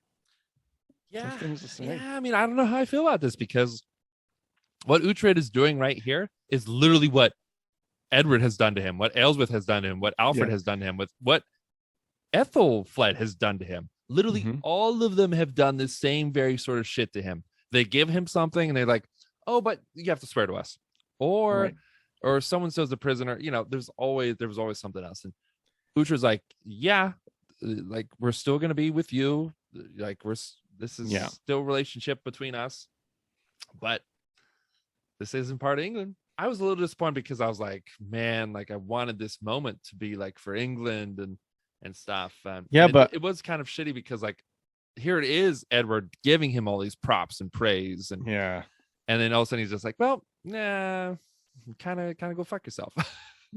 [SPEAKER 2] Yeah.
[SPEAKER 1] Things to say.
[SPEAKER 2] Yeah. I mean, I don't know how I feel about this, because what Uhtred is doing right here is literally what Edward has done to him, what Aelswith has done to him, what Alfred has done to him, with what Aethelflaed has done to him. Literally, all of them have done the same very sort of shit to him. They give him something, and they're like, "Oh, but you have to swear to us," or someone says the prisoner. There was always something else. And Uhtred's like, "Yeah, like, we're still gonna be with you. Like, this is still a relationship between us, but this isn't part of England." I was a little disappointed, because I was like, man, like, I wanted this moment to be like for England and stuff. But it was kind of shitty, because like, here it is, Edward giving him all these props and praise, and then all of a sudden he's just like, well, nah, kind of go fuck yourself.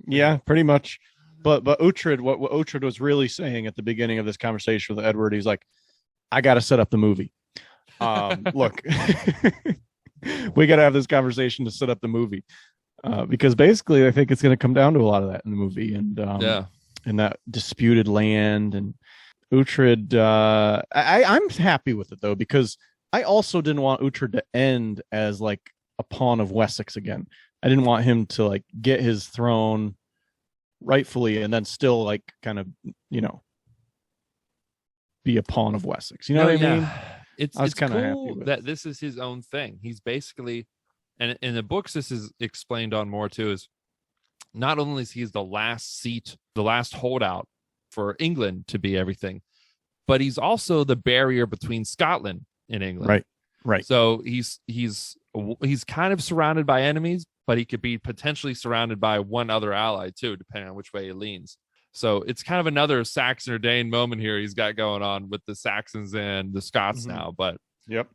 [SPEAKER 1] Yeah, pretty much. But Uhtred, what Uhtred was really saying at the beginning of this conversation with Edward, he's like, I got to set up the movie. Look, we got to have this conversation to set up the movie, because basically I think it's going to come down to a lot of that in the movie, and in that disputed land. And Uhtred, I'm happy with it though, because I also didn't want Uhtred to end as like a pawn of Wessex again. I didn't want him to like get his throne rightfully and then still like kind of be a pawn of Wessex. You know what I mean?
[SPEAKER 2] It's kind of cool that this is his own thing. He's basically, and in the books this is explained on more too, is not only is he the last seat, the last holdout for England to be everything, but he's also the barrier between Scotland and England. Right. So he's kind of surrounded by enemies, but he could be potentially surrounded by one other ally too, depending on which way he leans. So it's kind of another Saxon or Dane moment here he's got going on with the Saxons and the Scots now. But
[SPEAKER 1] Yep.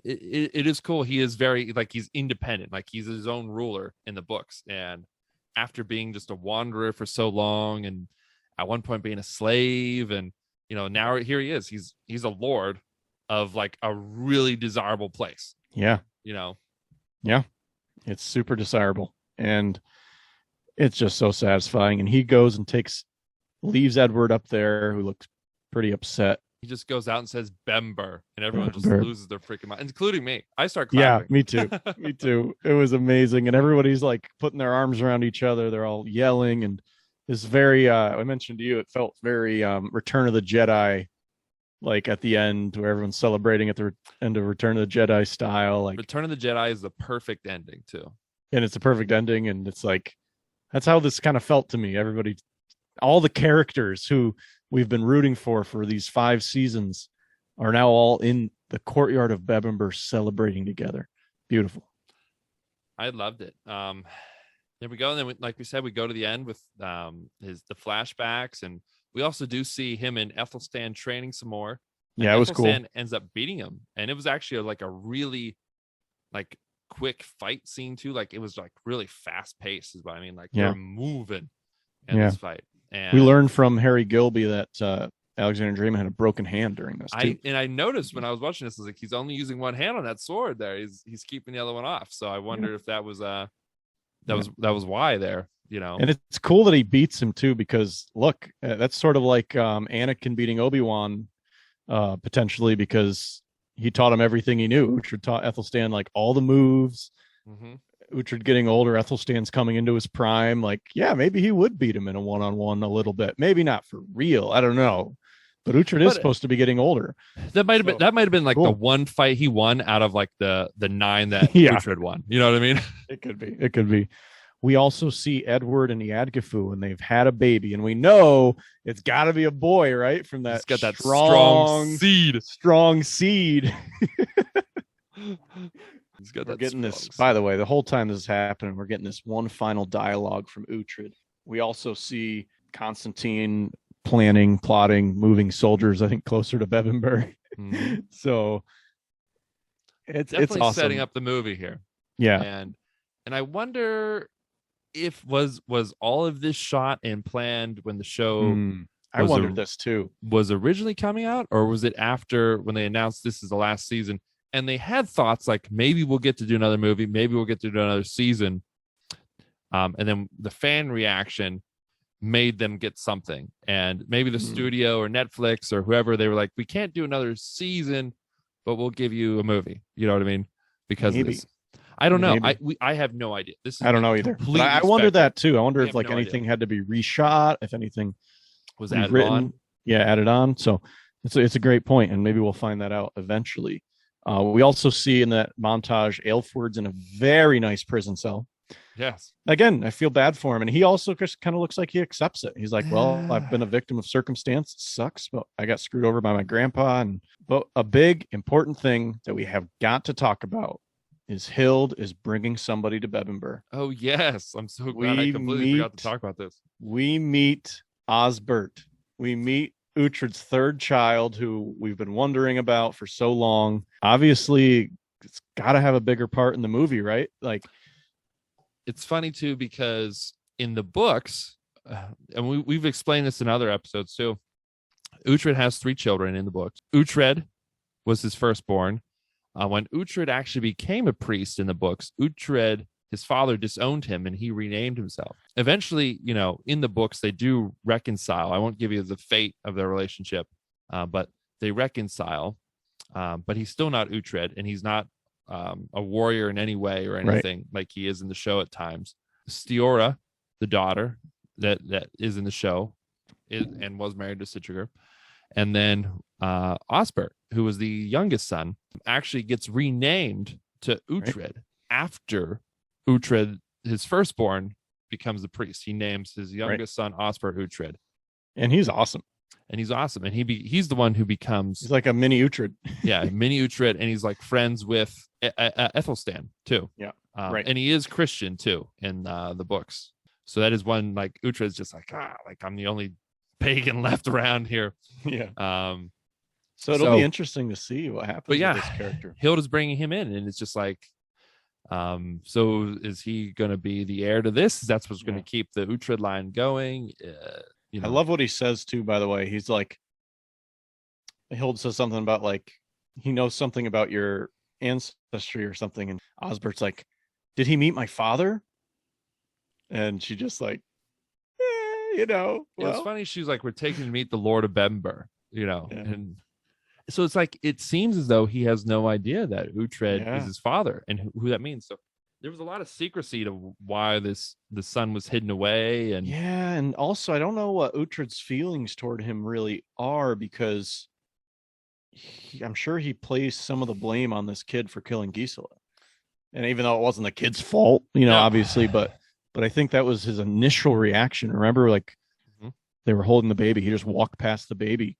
[SPEAKER 2] It is cool. He is very like he's independent, like he's his own ruler in the books. And after being just a wanderer for so long, and at one point being a slave, and now here he is. He's a lord of like a really desirable place.
[SPEAKER 1] Yeah. Yeah. It's super desirable, and it's just so satisfying. And he goes and leaves Edward up there, who looks pretty upset.
[SPEAKER 2] He just goes out and says Bember, and everyone just
[SPEAKER 1] Bember.
[SPEAKER 2] loses their freaking mind, including me. I start clapping.
[SPEAKER 1] Yeah, me too. Me too. It was amazing. And everybody's like putting their arms around each other. They're all yelling. And it's very, I mentioned to you, it felt very Return of the Jedi, like at the end where everyone's celebrating at the end of Return of the Jedi style. Like
[SPEAKER 2] Return of the Jedi is the perfect ending too.
[SPEAKER 1] And it's a perfect ending. And it's like, that's how this kind of felt to me. Everybody, all the characters who we've been rooting for these 5 seasons are now all in the courtyard of Bebember celebrating together. Beautiful.
[SPEAKER 2] I loved it. There we go. And then, like we said, we go to the end with the flashbacks, and we also do see him in Aethelstan training some more.
[SPEAKER 1] Yeah, it was cool.
[SPEAKER 2] Aethelstan ends up beating him, and it was actually like a really like quick fight scene too. Like it was like really fast paced, is what I mean. Like they're moving in this fight. And
[SPEAKER 1] we learned from Harry Gilby that Alexander Draymond had a broken hand during this too.
[SPEAKER 2] I noticed when I was watching this, I was like, he's only using one hand on that sword there. He's keeping the other one off. So I wondered if that was why there, And
[SPEAKER 1] it's cool that he beats him too, because look, that's sort of like Anakin beating Obi-Wan potentially, because he taught him everything he knew. Uhtred taught Aethelstan like all the moves. Mm-hmm. Uhtred getting older, Ethelstan's coming into his prime. Like, yeah, maybe he would beat him in a one-on-one a little bit. Maybe not for real. I don't know. But Uhtred is supposed to be getting older.
[SPEAKER 2] That might have been like cool. The one fight he won out of like the 9 that Uhtred won. You know what I mean?
[SPEAKER 1] It could be. We also see Edward and Eadgifu, and they've had a baby, and we know it's got to be a boy, right? From that,
[SPEAKER 2] it's got that strong seed.
[SPEAKER 1] Strong seed.
[SPEAKER 2] We're
[SPEAKER 1] getting this, by the way, the whole time this is happening, we're getting this one final dialogue from Uhtred. We also see Constantine plotting, moving soldiers, I think, closer to Bebember. Mm-hmm. So it's awesome.
[SPEAKER 2] Setting up the movie here.
[SPEAKER 1] Yeah.
[SPEAKER 2] And I wonder if was all of this shot and planned when the show
[SPEAKER 1] I wondered this too.
[SPEAKER 2] Was originally coming out, or was it after when they announced this is the last season? And they had thoughts like, maybe we'll get to do another movie, maybe we'll get to do another season. And then the fan reaction made them get something. And maybe the studio or Netflix or whoever, they were like, we can't do another season, but we'll give you a movie. You know what I mean? Because of this. I don't know. I have no idea.
[SPEAKER 1] I don't know either. But I wonder that too. I wonder if like anything had to be reshot, if anything
[SPEAKER 2] was added on.
[SPEAKER 1] Yeah, added on. So it's a great point, and maybe we'll find that out eventually. We also see in that montage Aelfward's in a very nice prison cell.
[SPEAKER 2] Yes.
[SPEAKER 1] Again, I feel bad for him, and he also just kind of looks like he accepts it. He's like, "Well, I've been a victim of circumstance. It sucks, but I got screwed over by my grandpa." But a big important thing that we have got to talk about is Hild is bringing somebody to Bebember.
[SPEAKER 2] Oh yes, I'm so glad I completely forgot to talk about this.
[SPEAKER 1] We meet Osbert. We meet Uhtred's 3rd child, who we've been wondering about for so long. Obviously, it's got to have a bigger part in the movie, right? Like,
[SPEAKER 2] it's funny too, because in the books, and we've explained this in other episodes too, Uhtred has 3 children in the books. Uhtred was his firstborn. When Uhtred actually became a priest in the books, Uhtred, his father, disowned him and he renamed himself. Eventually, in the books, they do reconcile. I won't give you the fate of their relationship, but they reconcile. But he's still not Uhtred, and he's not a warrior in any way or anything like he is in the show at times. Stiora, the daughter that is in the show, and was married to Sigurd. And then Osbert, who was the youngest son, actually gets renamed to Uhtred after Uhtred, his firstborn, becomes the priest. He names his youngest son Osbert Uhtred.
[SPEAKER 1] And he's awesome.
[SPEAKER 2] And he's the one who becomes...
[SPEAKER 1] He's like a mini Uhtred.
[SPEAKER 2] Yeah, mini Uhtred. And he's like friends with Aethelstan too.
[SPEAKER 1] Yeah,
[SPEAKER 2] And he is Christian too in the books. So that is one, like, Uhtred's just like I'm the only pagan left around here.
[SPEAKER 1] Yeah. So it'll be interesting to see what happens with this character.
[SPEAKER 2] Hild is bringing him in, and it's just like, so is he going to be the heir to this? That's what's going to keep the Uhtred line going. You know.
[SPEAKER 1] I love what he says too, by the way. He's like, Hild says something about like, he knows something about your ancestry or something. And Osbert's like, did he meet my father? And she just like, you know. Well.
[SPEAKER 2] It's funny. She's like, we're taking to meet the Lord of Bember, you know. Yeah. And so it's like, it seems as though he has no idea that Uhtred is his father and who that means. So there was a lot of secrecy to why the son was hidden away. And
[SPEAKER 1] also I don't know what Uhtred's feelings toward him really are, because I'm sure he placed some of the blame on this kid for killing Gisela. And even though it wasn't the kid's fault, you know, obviously, but I think that was his initial reaction. Remember, like they were holding the baby. He just walked past the baby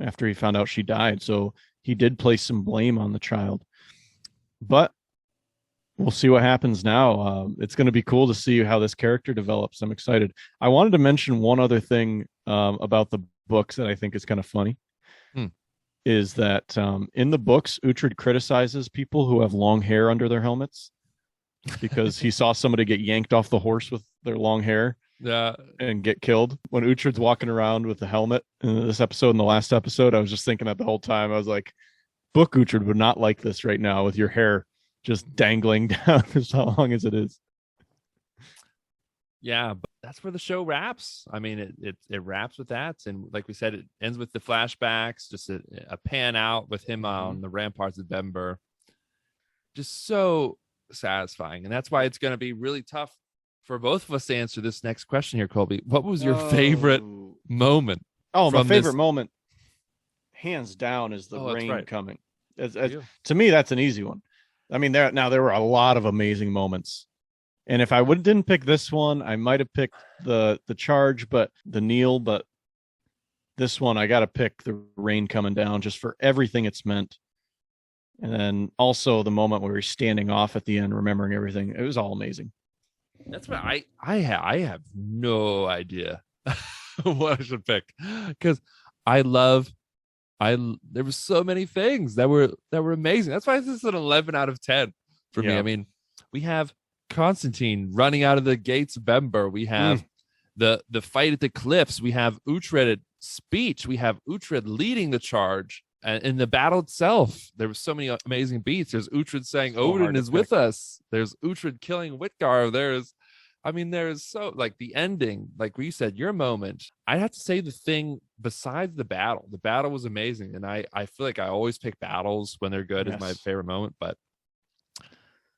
[SPEAKER 1] after he found out she died. So he did place some blame on the child. But we'll see what happens now. It's going to be cool to see how this character develops. I'm excited. I wanted to mention one other thing about the books that I think is kind of funny. Is that in the books, Uhtred criticizes people who have long hair under their helmets because he saw somebody get yanked off the horse with their long hair and get killed. When Uhtred's walking around with the helmet in this episode and the last episode, I was just thinking that the whole time. I was like, book Uhtred would not like this right now with your hair just dangling down as long as it is.
[SPEAKER 2] Yeah, but that's where the show wraps. I mean, it wraps with that. And like we said, it ends with the flashbacks, just a pan out with him on the ramparts of Bember. Just so satisfying. And that's why it's going to be really tough for both of us to answer this next question here, Colby. What was your favorite moment?
[SPEAKER 1] Oh, my favorite moment, hands down, is the rain coming. To me, that's an easy one. I mean, there were a lot of amazing moments. And if I didn't pick this one, I might have picked the charge, but the kneel. But this one, I got to pick the rain coming down just for everything it's meant. And then also the moment where he's standing off at the end, remembering everything. It was all amazing.
[SPEAKER 2] That's what I have no idea what I should pick, because there were so many things that were amazing. That's why this is an 11 out of 10 for me. I mean, we have Constantine running out of the gates of Bember. We have the fight at the cliffs. We have Uhtred's speech. We have Uhtred leading the charge. And in the battle itself, there were so many amazing beats. There's Uhtred saying Odin is with us. There's Uhtred killing Whitgar. There's so, like, the ending, like we said, your moment. I'd have to say the thing besides the battle. The battle was amazing. And I feel like I always pick battles when they're good as my favorite moment. But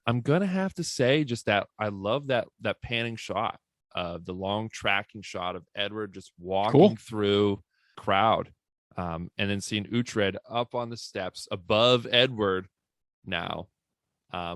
[SPEAKER 2] I'm going to have to say just that I love that panning shot, the long tracking shot of Edward just walking through crowd. And then seeing Uhtred up on the steps above Edward now,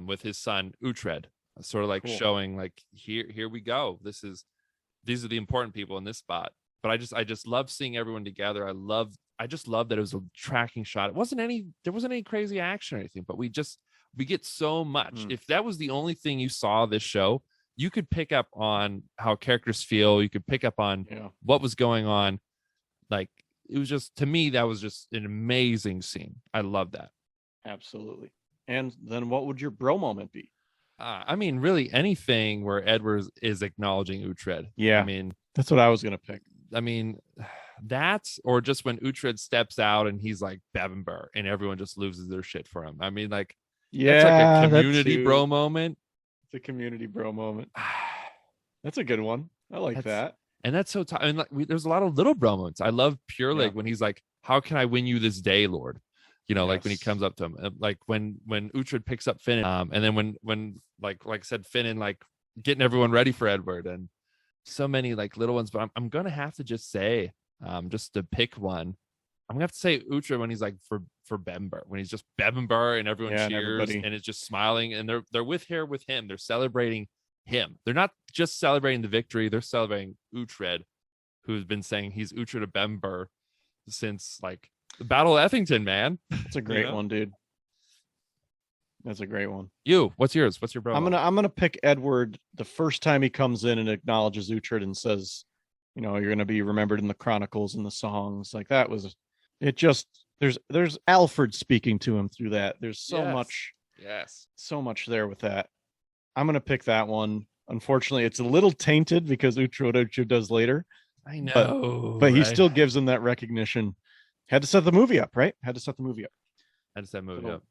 [SPEAKER 2] with his son Uhtred, sort of like showing like, here we go. These are the important people in this spot. But I just love seeing everyone together. I just love that it was a tracking shot. There wasn't any crazy action or anything, but we get so much. If that was the only thing you saw this show, you could pick up on how characters feel. You could pick up on what was going on. Like, it was just, to me, that was just an amazing scene. I love that.
[SPEAKER 1] Absolutely. And then what would your bro moment be?
[SPEAKER 2] I mean, really anything where Edward is acknowledging Uhtred.
[SPEAKER 1] Yeah.
[SPEAKER 2] I mean,
[SPEAKER 1] that's what I was going to pick.
[SPEAKER 2] I mean, that's, or just when Uhtred steps out and he's like Bevember and everyone just loses their shit for him. I mean, like, it's like a community bro moment.
[SPEAKER 1] It's a community bro moment. That's a good one. I like that.
[SPEAKER 2] And that's so I mean, like, there's a lot of little bro moments. I love Pure Leg when he's like, how can I win you this day, Lord? You know, like when he comes up to him, like when Uhtred picks up Finn, and then when like I said, Finn, like getting everyone ready for Edward, and so many like little ones. But I'm gonna have to just say, just to pick one, I'm gonna have to say Uhtred when he's like for Bember, when he's just Bevember and everyone cheers and is just smiling, and they're with him. They're celebrating him. They're not just celebrating the victory. They're celebrating Uhtred, who's been saying he's Uhtred of Bember since like the Battle of Effington, man.
[SPEAKER 1] That's a great one, dude. That's a great one.
[SPEAKER 2] What's yours? What's your bro?
[SPEAKER 1] I'm gonna pick Edward the first time he comes in and acknowledges Uhtred and says, you know, you're gonna be remembered in the chronicles and the songs. Like, that was, it just there's Alfred speaking to him through that. There's so much there with that. I'm gonna pick that one. Unfortunately, it's a little tainted because Uhtred does later.
[SPEAKER 2] I know,
[SPEAKER 1] but he still gives him that recognition. Had to set the movie up, right? Had to set the movie up.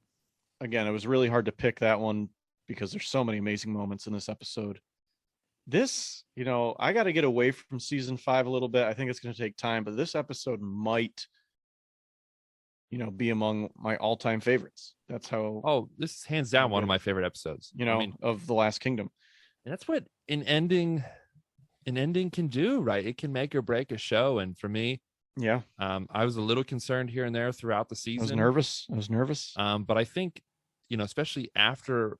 [SPEAKER 1] Again, it was really hard to pick that one because there's so many amazing moments in this episode. This, I got to get away from season 5 a little bit. I think it's going to take time, but this episode might, be among my all-time favorites. That's how.
[SPEAKER 2] Oh, this is hands down one of my favorite episodes.
[SPEAKER 1] Of The Last Kingdom.
[SPEAKER 2] And that's what an ending can do, right? It can make or break a show. And for me, I was a little concerned here and there throughout the season.
[SPEAKER 1] I was nervous.
[SPEAKER 2] But I think, especially after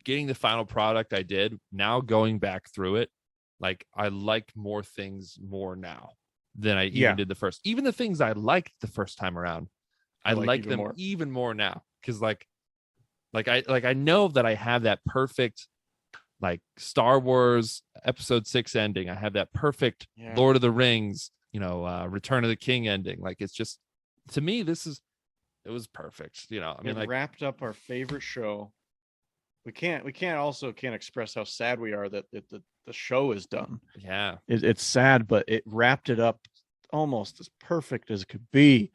[SPEAKER 2] getting the final product I did, now going back through it, like I like more things more now than I even did the first. Even the things I liked the first time around, I like them even more now. Because I know that I have that perfect like Star Wars episode 6 ending. I have that perfect Lord of the Rings, Return of the King ending. Like, it's just, to me, it was perfect.
[SPEAKER 1] It wrapped up our favorite show. We can't express how sad we are that the show is done.
[SPEAKER 2] Yeah.
[SPEAKER 1] It's sad, but it wrapped it up almost as perfect as it could be,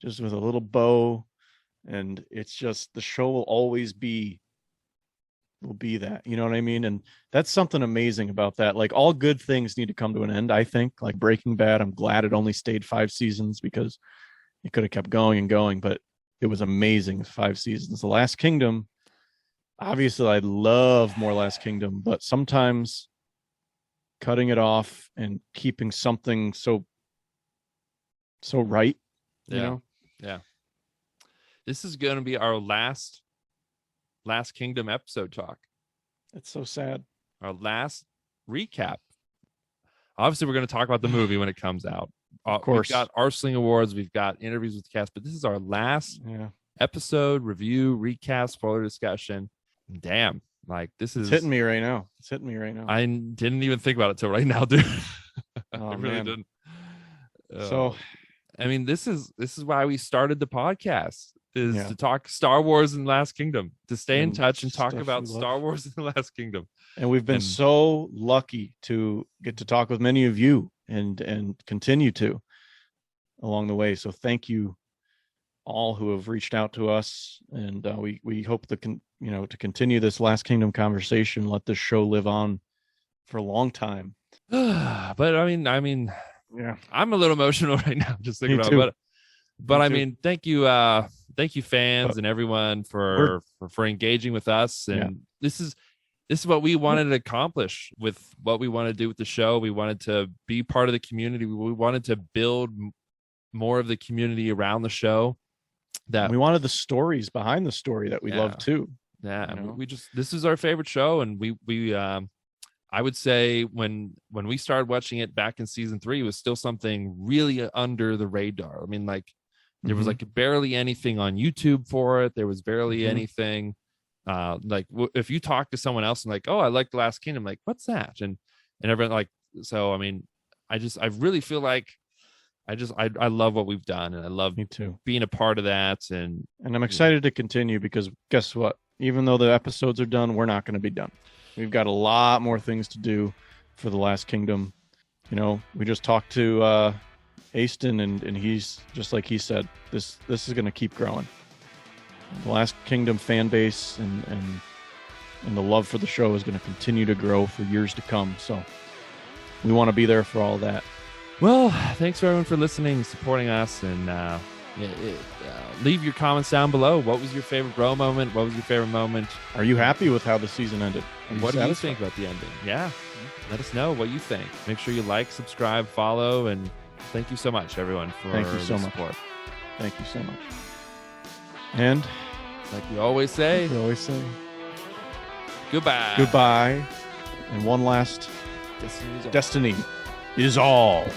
[SPEAKER 1] just with a little bow. And it's just, the show will always be that, you know what I mean? And that's something amazing about that. Like, all good things need to come to an end, I think. Like Breaking Bad, I'm glad it only stayed 5 seasons because it could have kept going and going, but it was amazing. 5 seasons. The Last Kingdom, obviously I'd love more Last Kingdom, but sometimes cutting it off and keeping something so right, you know?
[SPEAKER 2] Yeah. This is going to be our last Kingdom episode talk.
[SPEAKER 1] It's so sad.
[SPEAKER 2] Our last recap. Obviously, we're going to talk about the movie when it comes out.
[SPEAKER 1] Of course.
[SPEAKER 2] We've got Arsling Awards. We've got interviews with the cast, but this is our last episode review, recap, spoiler discussion. Damn, like this is
[SPEAKER 1] hitting me right now.
[SPEAKER 2] I didn't even think about it till right now, dude.
[SPEAKER 1] Oh,
[SPEAKER 2] I really
[SPEAKER 1] man.
[SPEAKER 2] didn't.
[SPEAKER 1] So,
[SPEAKER 2] I mean, this is why we started the podcast. Is to talk Star Wars and Last Kingdom, to stay in touch and talk about Star Wars and the Last Kingdom.
[SPEAKER 1] And we've been so lucky to get to talk with many of you and continue to along the way. So thank you all who have reached out to us. And we hope to continue this Last Kingdom conversation, let this show live on for a long time.
[SPEAKER 2] But I mean, I'm a little emotional right now just thinking about it. But I mean, thank you fans and everyone for engaging with us. And this is what we wanted to accomplish with what we want to do with the show. We wanted to be part of the community. We wanted to build more of the community around the show. That
[SPEAKER 1] we wanted the stories behind the story that we love too.
[SPEAKER 2] Yeah, this is our favorite show, and we I would say when we started watching it back in season 3, it was still something really under the radar. I mean, like, there was like barely anything on YouTube for it. There was barely anything. If you talk to someone else and like, oh, I like The Last Kingdom, like, what's that? And everyone like, so, I mean, I really feel like I love what we've done, and I love being a part of that. And
[SPEAKER 1] I'm excited to continue because guess what? Even though the episodes are done, we're not going to be done. We've got a lot more things to do for The Last Kingdom. We just talked to Aethelstan, and he's just like he said, this is going to keep growing. The Last Kingdom fan base and the love for the show is going to continue to grow for years to come. So we want to be there for all that.
[SPEAKER 2] Well, thanks for everyone for listening, supporting us, and leave your comments down below. What was your favorite bro moment? What was your favorite moment?
[SPEAKER 1] Are you happy with how the season ended?
[SPEAKER 2] What do you think about the ending? Yeah, let us know what you think. Make sure you like, subscribe, follow, and thank you so much, everyone, for the support.
[SPEAKER 1] Thank you so much. And
[SPEAKER 2] like we always say,
[SPEAKER 1] goodbye. And one last, Destiny is all.